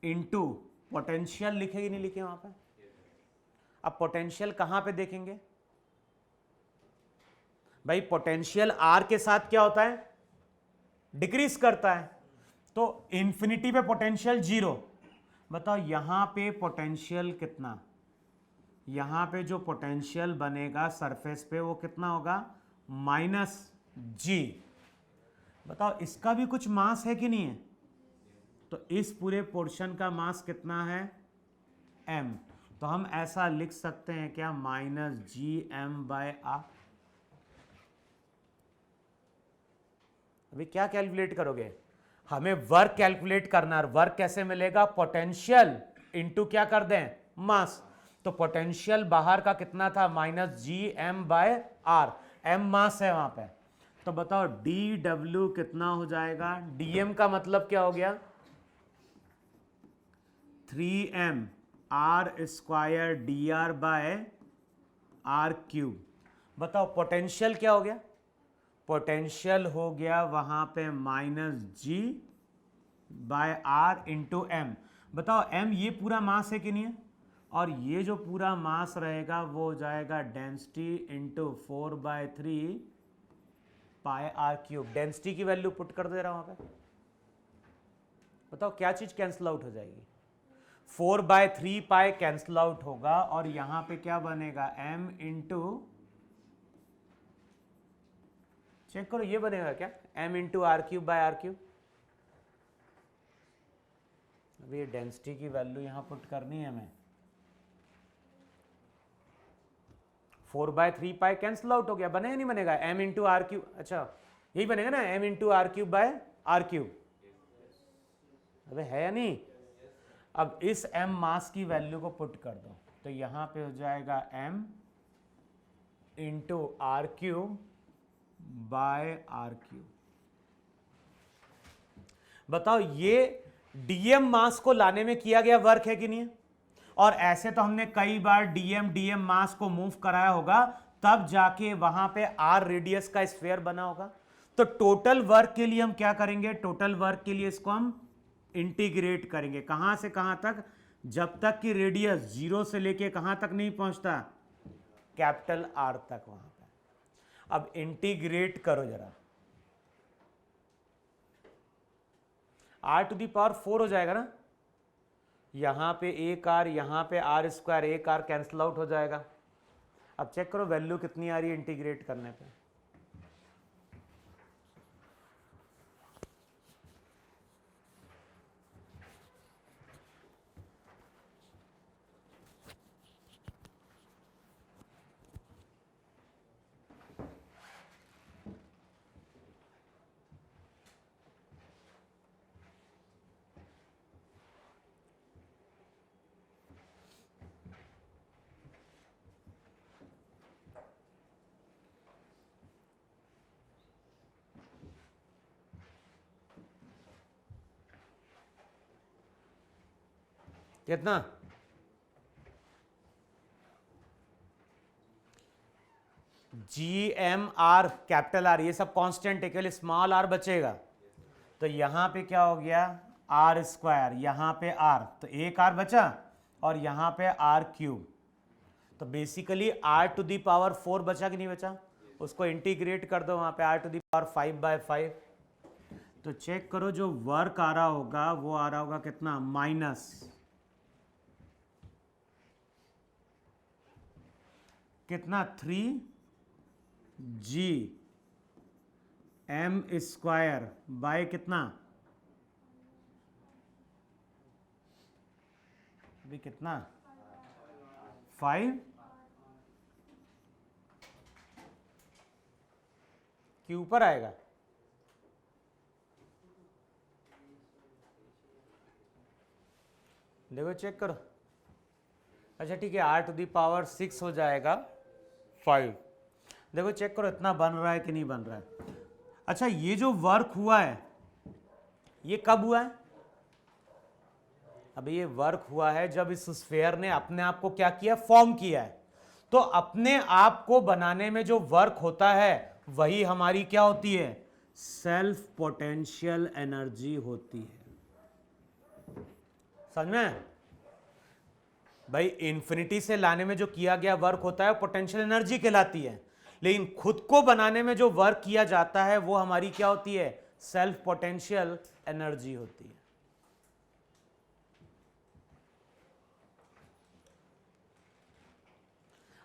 A: इंटू पोटेंशियल। लिखे कि नहीं लिखे वहां पे? अब पोटेंशियल कहां पे देखेंगे भाई? पोटेंशियल आर के साथ क्या होता है? डिक्रीज करता है। तो इंफिनिटी पे पोटेंशियल 0। बताओ यहां पे पोटेंशियल कितना? यहां पे जो पोटेंशियल बनेगा सरफेस पे वो कितना होगा? -g। बताओ इसका भी कुछ मास है कि नहीं है? तो इस पूरे पोर्शन का मास कितना है? m। तो हम ऐसा लिख सकते हैं क्या? -gm/r। अभी क्या कैलकुलेट करोगे? हमें वर्क कैलकुलेट करना है। वर्क कैसे मिलेगा? पोटेंशियल इनटू क्या कर दें? मास। तो पोटेंशियल बाहर का कितना था? -gm/r। m मास है वहां पे। तो बताओ dw कितना हो जाएगा? dm का मतलब क्या हो गया? 3m r square dr/r cube. बताओ पोटेंशियल क्या हो गया? पोटेंशियल हो गया वहां पे -g/r इंटू एम। बताओ m ये पूरा मास है कि नहीं है? और ये जो पूरा मास रहेगा वो हो जाएगा density into 4/3 pi R cube. Density की वैल्यू पुट कर दे रहा हूं वहां पे। बताओ क्या चीज कैंसिल आउट हो जाएगी? 4/3 पाई कैंसिल आउट होगा और यहां पे क्या बनेगा? m इंटू, चेक करो ये बनेगा क्या? m into R cube by R cube. अभी ये डेंसिटी की वैल्यू यहां पुट करनी है हमें। 4/3 पाई कैंसिल आउट हो गया, बनेगा नहीं बनेगा? m इंटू आर क्यूब, अच्छा यही बनेगा ना, m into R cube by R cube. अबे है या नहीं? अब इस m मास की वैल्यू को पुट कर दो तो यहां पे हो जाएगा m into R cube by R cube. बताओ ये डीएम मास को लाने में किया गया वर्क है कि नहीं है? और ऐसे तो हमने कई बार डीएम मास को मूव कराया होगा। तब जाके वहां पे आर रेडियस का स्फीयर बना होगा। तो टोटल वर्क के लिए हम क्या करेंगे, टोटल वर्क के लिए इसको हम इंटीग्रेट करेंगे। कहां से कहां तक, जब तक कि रेडियस 0 से लेके कहां तक नहीं पहुंचता, कैपिटल आर तक वहां पे। अब इंटीग्रेट करो जरा, आर टू दी पावर 4 हो जाएगा ना, यहां पे एक आर, यहां पे आर स्क्वायर, एक आर कैंसिल आउट हो जाएगा। अब चेक करो वैल्यू कितनी आ रही है इंटीग्रेट करने पे। कितना, G M R capital R, ये सब कांस्टेंट है, केवल स्मॉल आर बचेगा। तो यहां पे क्या हो गया, आर स्क्वायर, यहां पे आर, तो एक आर बचा, और यहां पे आर क्यूब। तो basically R to the power 4 बचा कि नहीं बचा, उसको इंटीग्रेट कर दो, वहां पे आर टू दी पावर 5/5। तो चेक करो जो वर्क आ रहा होगा वो आ रहा होगा कितना, माइनस कितना, 3g एम स्क्वायर बाय कितना, अभी कितना, 5 के ऊपर आएगा। देखो चेक करो, अच्छा ठीक है, आर टू दी पावर 6 हो जाएगा 5। देखो चेक करो इतना बन रहा है कि नहीं बन रहा है। अच्छा ये जो वर्क हुआ है ये कब हुआ है, अभी ये वर्क हुआ है जब इस स्फीयर ने अपने आप को क्या किया, फॉर्म किया है। तो अपने आप को बनाने में जो वर्क होता है वही हमारी क्या होती है, सेल्फ पोटेंशियल एनर्जी होती है। समझ में भाई, इंफिनिटी से लाने में जो किया गया वर्क होता है पोटेंशियल एनर्जी कहलाती है, लेकिन खुद को बनाने में जो वर्क किया जाता है वो हमारी क्या होती है, सेल्फ पोटेंशियल एनर्जी होती है।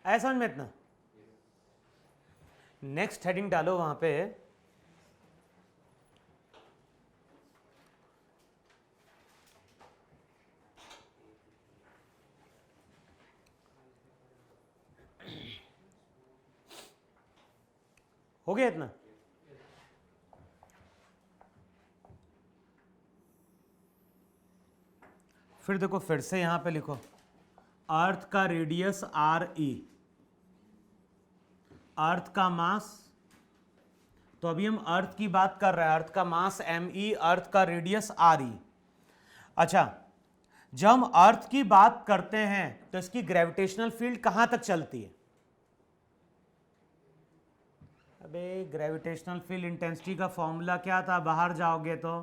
A: ऐसा समझ में इतना। नेक्स्ट हेडिंग डालो वहां पे, हो गया इतना। फिर देखो फिर से यहां पे लिखो, अर्थ का रेडियस आर ई, अर्थ का मास, तो अभी हम अर्थ की बात कर रहे हैं, अर्थ का मास एम ई, अर्थ का रेडियस आर ई। अच्छा जब हम अर्थ की बात करते हैं तो इसकी ग्रेविटेशनल फील्ड कहां तक चलती है, अबे ग्रेविटेशनल फील्ड इंटेंसिटी का फॉर्मूला क्या था, बाहर जाओगे तो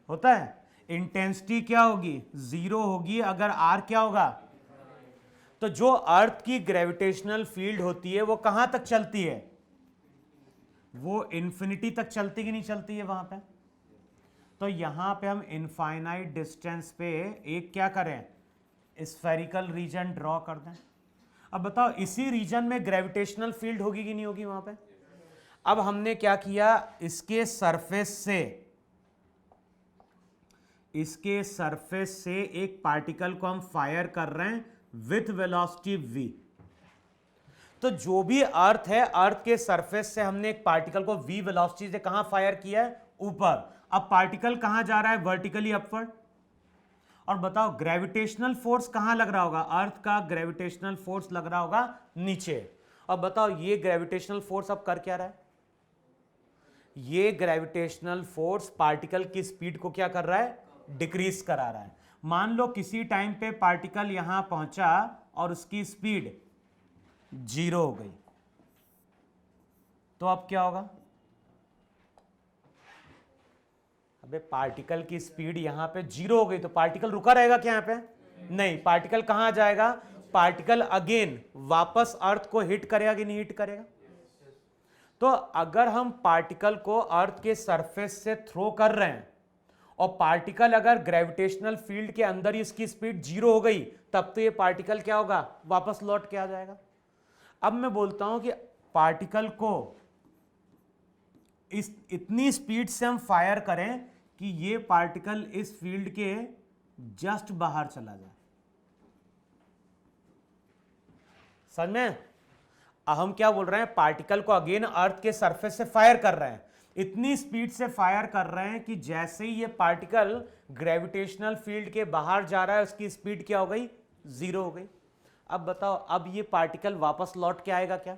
A: होता है, इंटेंसिटी क्या होगी, 0 होगी अगर आर क्या होगा। तो जो अर्थ की ग्रेविटेशनल फील्ड होती है वो कहां तक चलती है, वो इन्फिनिटी तक चलती कि नहीं चलती है वहां पे। तो यहां पे हम इनफाइनाइट डिस्टेंस पे एक क्या करें, स्फेरिकल रीजन ड्रॉ कर दें। अब बताओ इसी रीजन में ग्रेविटेशनल फील्ड होगी कि नहीं होगी वहां पे। अब हमने क्या किया, इसके सरफेस से एक पार्टिकल को हम फायर कर रहे हैं विथ वेलोसिटी v। तो जो भी अर्थ है, अर्थ के सरफेस से हमने एक पार्टिकल को v वेलोसिटी से कहां फायर किया है, ऊपर। अब पार्टिकल कहां जा रहा है, वर्टिकली अपवर्ड। और बताओ ग्रेविटेशनल फोर्स कहां लग रहा होगा, अर्थ का ग्रेविटेशनल फोर्स लग रहा होगा नीचे। अब बताओ ये ग्रेविटेशनल फोर्स अब कर क्या रहा है, ये ग्रेविटेशनल फोर्स पार्टिकल की स्पीड को क्या कर रहा है, डिक्रीज करा रहा है। मान लो किसी टाइम पे पार्टिकल यहां पहुंचा और उसकी स्पीड जीरो हो गई, तो अब क्या होगा? अबे पार्टिकल की स्पीड यहां पे जीरो हो गई, तो पार्टिकल रुका रहेगा क्या यहां पे? नहीं, पार्टिकल कहां जाएगा? पार्टिकल अगेन वापस अर्थ को हिट करेगा कि नहीं हिट करेगा? तो अगर हम पार्टिकल को अर्थ के सरफेस से थ्रो कर रहे हैं और पार्टिकल अगर ग्रेविटेशनल फील्ड के अंदर ही इसकी स्पीड जीरो हो गई, तब तो ये पार्टिकल क्या होगा? वापस लौट के आ जाएगा। अब मैं बोलता हूं कि पार्टिकल को इस इतनी स्पीड से हम फायर करें कि ये पार्टिकल इस फील्ड के जस्ट बाहर चला जाए। समझ में? हम क्या बोल रहे हैं? पार्टिकल को अगेन अर्थ के सरफेस से फायर कर रहे हैं, इतनी स्पीड से फायर कर रहे हैं कि जैसे ही ये पार्टिकल ग्रेविटेशनल फील्ड के बाहर जा रहा है, उसकी स्पीड क्या हो गई? जीरो हो गई। अब बताओ, अब ये पार्टिकल वापस लौट के आएगा क्या?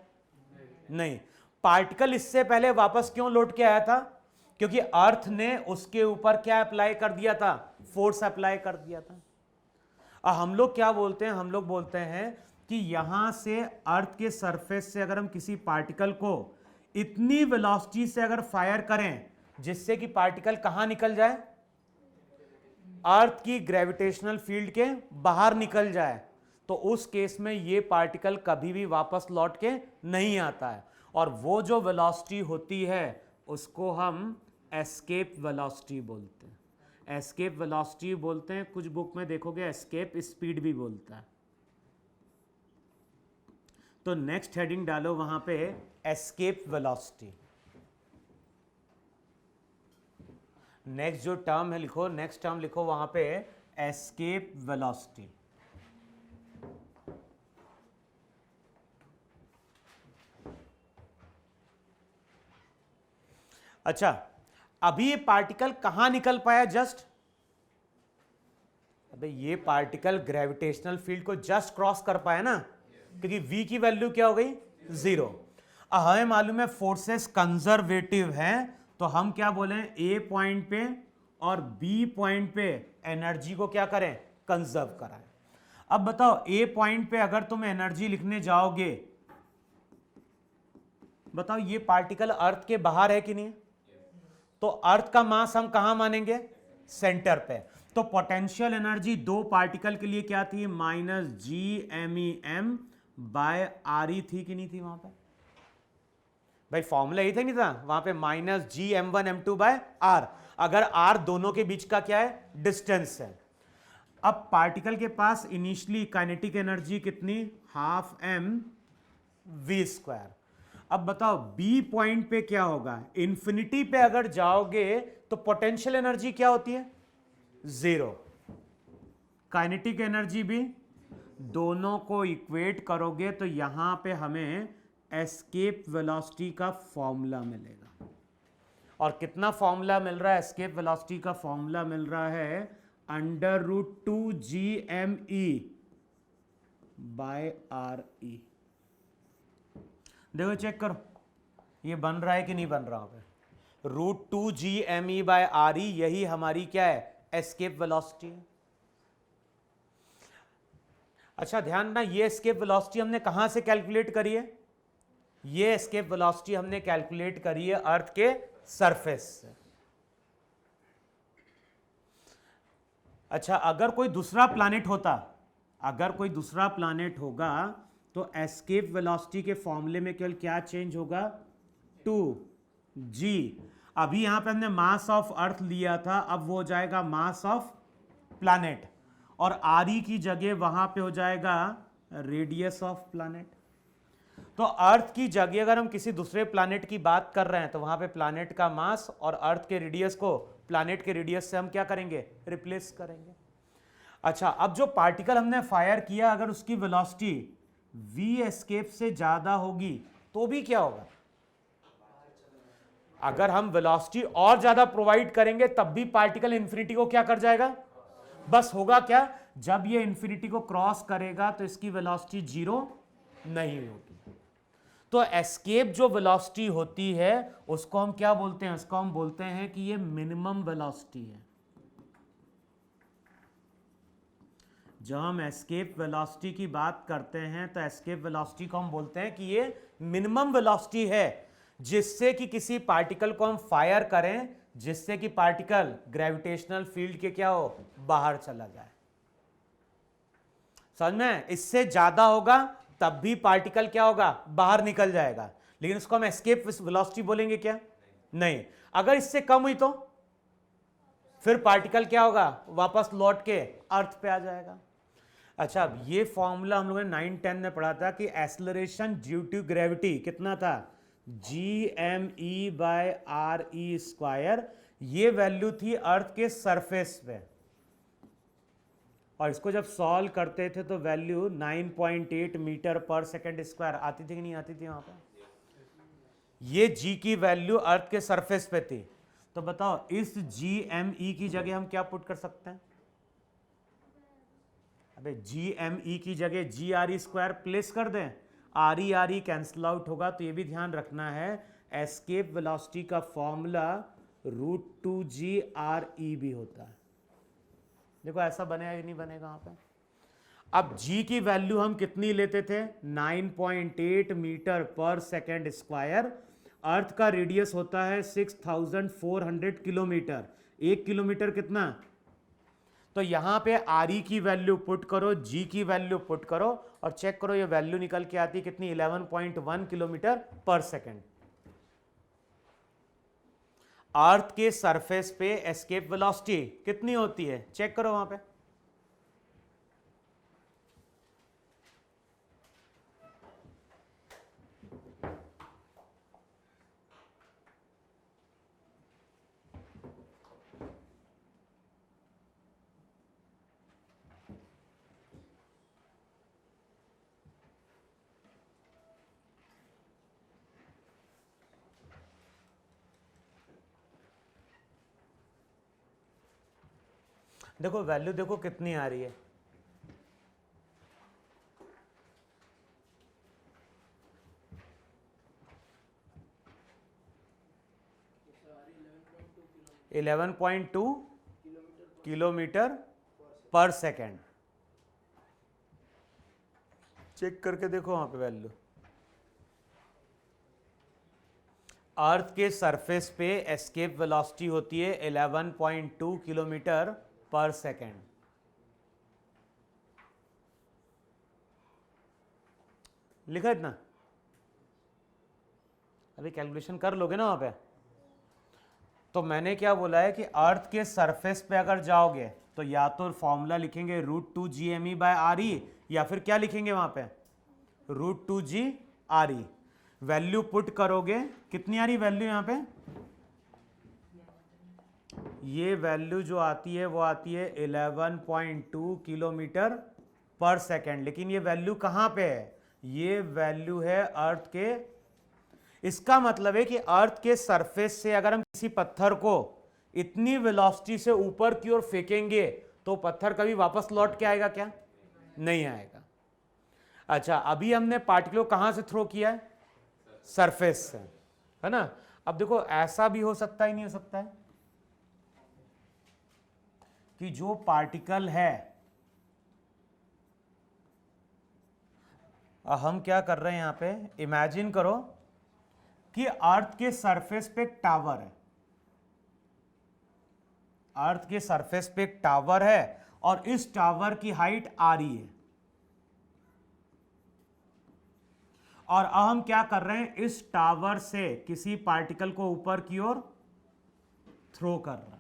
A: नहीं। पार्टिकल इससे पहले वापस क्यों लौट के आया था? क्योंकि अर्थ ने उसके ऊपर क्या अप्लाई कर दिया था? फोर्स अप्लाई कर दिया था। अब हम लोग क्या बोलते हैं? हम लोग बोलते हैं कि यहां से अर्थ के सरफेस से अगर हम किसी पार्टिकल को इतनी वेलोसिटी से अगर फायर करें जिससे कि पार्टिकल कहां निकल जाए? अर्थ की ग्रेविटेशनल फील्ड के बाहर निकल जाए, तो उस केस में ये पार्टिकल कभी भी वापस लौट के नहीं आता है। और वो जो वेलोसिटी होती है उसको हम एस्केप वेलोसिटी बोलते हैं। एस्केप वेलोसिटी बोलते हैं, कुछ बुक में देखोगे एस्केप स्पीड भी बोलता है। तो नेक्स्ट हेडिंग डालो वहां पे एस्केप वेलोसिटी। नेक्स्ट जो टर्म है लिखो, नेक्स्ट टर्म लिखो वहां पे एस्केप वेलोसिटी। अच्छा, अभी ये पार्टिकल कहां निकल पाया? जस्ट, अबे ये पार्टिकल ग्रेविटेशनल फील्ड को जस्ट क्रॉस कर पाया ना, क्योंकि v की वैल्यू क्या हो गई? जीरो। हमें मालूम है फोर्सेस कंजर्वेटिव हैं, तो हम क्या बोले? ए पॉइंट पे और बी पॉइंट पे एनर्जी को क्या करें? कंजर्व कराएं। अब बताओ, ए पॉइंट पे अगर तुम एनर्जी लिखने जाओगे, बताओ ये पार्टिकल अर्थ के बाहर है कि नहीं? तो अर्थ का मास हम कहां मानेंगे? सेंटर पे। तो पोटेंशियल एनर्जी दो पार्टिकल के लिए क्या थी? Minus G M E M by R E थी कि नहीं थी वहां पे? भाई फॉर्मूला यही था नहीं था वहां पे? Minus G M one M two by R. अगर आर दोनों के बीच का क्या है? डिस्टेंस है। अब पार्टिकल के पास इनिशियली काइनेटिक एनर्जी कितनी? Half M V square. अब बताओ बी पॉइंट पे क्या होगा? इंफिनिटी पे अगर जाओगे तो पोटेंशियल एनर्जी क्या होती है? जीरो। काइनेटिक एनर्जी भी। दोनों को इक्वेट करोगे तो यहां पे हमें एस्केप वेलोसिटी का फॉर्मूला मिलेगा। और कितना फॉर्मूला मिल रहा है? एस्केप वेलोसिटी का फॉर्मूला मिल रहा है under root 2 G M E by R E. देखो चेक करो ये बन रहा है कि नहीं बन रहा है? Root 2 G M E by R E, यही हमारी क्या है? Escape velocity. अच्छा ध्यान ना, ये एस्केप वेलोसिटी हमने कहां से कैलकुलेट करी है? ये एस्केप वेलोसिटी हमने कैलकुलेट करी है अर्थ के सरफेस से। अच्छा, अगर कोई दूसरा प्लैनेट होता, अगर कोई दूसरा प्लैनेट होगा तो एस्केप वेलोसिटी के फॉर्मूले में केवल क्या चेंज होगा? 2g। अभी यहां पे हमने मास ऑफ अर्थ लिया था, अब वो हो जाएगा मास ऑफ प्लैनेट, और आर ई की जगह वहां पे हो जाएगा रेडियस ऑफ प्लैनेट। तो अर्थ की जगह अगर हम किसी दूसरे प्लैनेट की बात कर रहे हैं तो वहां पे प्लैनेट का मास और अर्थ के रेडियस को प्लैनेट के रेडियस से हम क्या करेंगे? रिप्लेस करेंगे। अच्छा, अब जो पार्टिकल हमने फायर किया अगर उसकी वेलोसिटी v एस्केप से ज्यादा होगी तो भी क्या होगा? अगर हम वेलोसिटी और ज्यादा प्रोवाइड करेंगे तब भी पार्टिकल इंफिनिटी को क्या कर जाएगा? बस होगा क्या? जब ये इंफिनिटी को क्रॉस करेगा तो इसकी वेलोसिटी जीरो नहीं होगी। तो एस्केप जो वेलोसिटी होती है उसको हम क्या बोलते हैं? उसको हम बोलते हैं कि ये मिनिमम वेलोसिटी है। जब हम एस्केप वेलोसिटी की बात करते हैं तो एस्केप वेलोसिटी को हम बोलते हैं कि ये मिनिमम वेलोसिटी है जिससे कि किसी पार्टिकल को हम फायर करें, जिससे कि पार्टिकल ग्रेविटेशनल फील्ड के क्या हो, बाहर चला जाए। समझ में? इससे ज्यादा होगा तब भी पार्टिकल क्या होगा, बाहर निकल जाएगा, लेकिन उसको हम एस्केप वेलोसिटी बोलेंगे क्या? नहीं। अगर इससे कम हुई तो फिर पार्टिकल क्या होगा, वापस लौट के अर्थ पे आ जाएगा। अच्छा, अब ये फॉर्मूला हम लोगों ने 9-10 में पढ़ा था कि एक्सेलरेशन ड्यू टू ग्रेविटी कितना था, gme/re²। ये वैल्यू थी अर्थ के सरफेस पे, और इसको जब सॉल्व करते थे तो वैल्यू 9.8 मीटर पर सेकंड स्क्वायर आती थी कि नहीं आती थी वहां पर? ये g की वैल्यू अर्थ के सरफेस पे थी। तो बताओ इस gme की जगह हम क्या पुट कर सकते हैं? अबे gme की जगह GRE² प्लेस कर दें, RE कैंसिल आउट होगा। तो ये भी ध्यान रखना है, एस्केप वेलोसिटी का फॉर्मूला √2GRE भी होता है। देखो ऐसा बनेगा कि नहीं बनेगा वहां पे? अब g की वैल्यू हम कितनी लेते थे, 9.8 मीटर पर सेकेंड स्क्वायर। अर्थ का रेडियस होता है 6400 किलोमीटर। 1 किलोमीटर कितना? तो यहां पे RE की वैल्यू पुट करो, g की वैल्यू पुट करो और चेक करो ये वैल्यू निकल के आती है कितनी, 11.1 किलोमीटर पर सेकेंड। अर्थ के सरफेस पे एस्केप वेलोसिटी कितनी होती है, चेक करो वहां पे। देखो वैल्यू देखो कितनी आ रही है, इलेवन पॉइंट टू किलोमीटर पर सेकेंड। चेक करके देखो वहां पे वैल्यू। अर्थ के सरफेस पे एस्केप वेलोसिटी होती है 11.2 किलोमीटर पर सेकेंड। लिखा इतना? अभी कैलकुलेशन कर लोगे ना वहां पे? तो मैंने क्या बोला है कि अर्थ के सरफेस पे अगर जाओगे तो या तो फॉर्मूला लिखेंगे √2GME/RE, या फिर क्या लिखेंगे वहां पे, √2GRE। वैल्यू पुट करोगे, कितनी आ रही वैल्यू यहां पे? ये वैल्यू जो आती है वो आती है 11.2 किलोमीटर पर सेकेंड। लेकिन ये वैल्यू कहां पे है, ये वैल्यू है अर्थ के। इसका मतलब है कि अर्थ के सरफेस से अगर हम किसी पत्थर को इतनी वेलोसिटी से ऊपर की ओर फेंकेंगे तो पत्थर कभी वापस लौट के आएगा क्या? नहीं आएगा। अच्छा, अभी हमने पार्टिकल को कहां से थ्रो किया है, सरफेस से, है ना? अब देखो ऐसा भी हो सकता है, नहीं हो सकता है कि जो पार्टिकल है, हम क्या कर रहे हैं यहां पे, इमेजिन करो कि अर्थ के सरफेस पे एक टावर है, अर्थ के सरफेस पे एक टावर है और इस टावर की हाइट RE है। और अब हम क्या कर रहे हैं, इस टावर से किसी पार्टिकल को ऊपर की ओर थ्रो कर रहे हैं।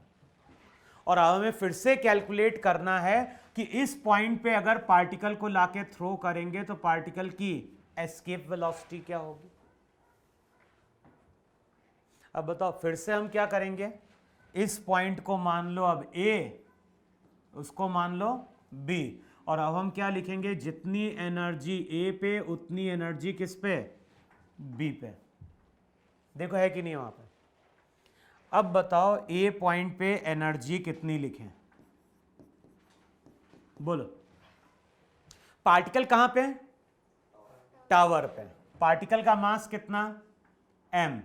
A: और अब हमें फिर से कैलकुलेट करना है कि इस पॉइंट पे अगर पार्टिकल को लाके थ्रो करेंगे तो पार्टिकल की एस्केप वेलोसिटी क्या होगी। अब बताओ फिर से हम क्या करेंगे, इस पॉइंट को मान लो अब A, उसको मान लो B, और अब हम क्या लिखेंगे, जितनी एनर्जी A पे उतनी एनर्जी किस पे, B पे। देखो है कि नहीं वहां पे? अब बताओ A पॉइंट पे एनर्जी कितनी लिखें, बोलो। पार्टिकल कहां पे, टावर पे। पार्टिकल का मास कितना, m।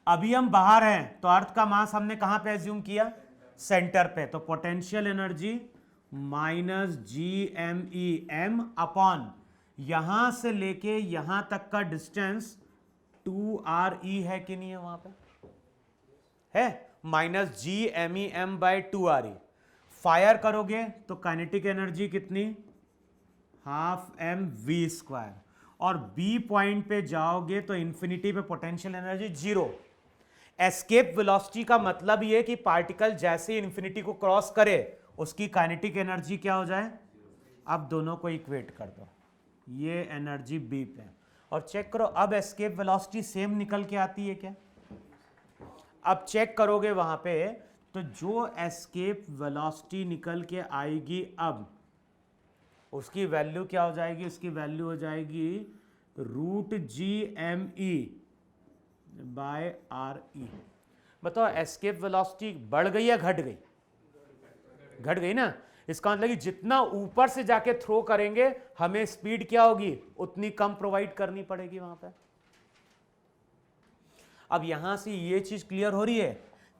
A: अभी हम बाहर हैं तो अर्थ का मास हमने कहां पे एज्यूम किया, सेंटर पे। तो potential energy minus G M E, M upon यहां से लेके यहां तक का डिस्टेंस 2re है कि नहीं है, वहां पे है, minus G M E M by 2re। Fire करोगे तो काइनेटिक एनर्जी कितनी, हाफ एम वी स्क्वायर, और बी पॉइंट पे जाओगे तो इंफिनिटी पे potential energy zero. Escape velocity का मतलब ये कि पार्टिकल जैसे इंफिनिटी को क्रॉस करे उसकी काइनेटिक एनर्जी क्या हो जाए। अब दोनों को इक्वेट कर दो, ये एनर्जी बी पे, और चेक करो अब एस्केप वेलोसिटी सेम निकल के आती है क्या। अब चेक करोगे वहां पे तो जो एस्केप वेलोसिटी निकल के आएगी अब उसकी वैल्यू क्या हो जाएगी, उसकी वैल्यू हो जाएगी root G M E by R E. बताओ एस्केप वेलोसिटी बढ़ गई या घट गई, घट गई ना। इसका मतलब कि जितना ऊपर से जाके थ्रो करेंगे हमें स्पीड क्या होगी, उतनी कम प्रोवाइड करनी पड़ेगी वहां पे। अब यहां से ये चीज क्लियर हो रही है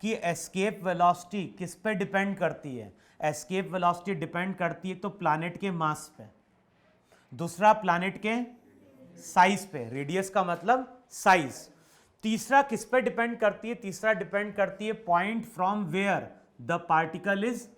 A: कि एस्केप वेलोसिटी किस पे डिपेंड करती है। एस्केप वेलोसिटी डिपेंड करती है तो प्लैनेट के मास पे, दूसरा प्लैनेट के साइज पे, रेडियस का मतलब साइज। तीसरा किस पे डिपेंड करती है, तीसरा डिपेंड करती है point from where the particle is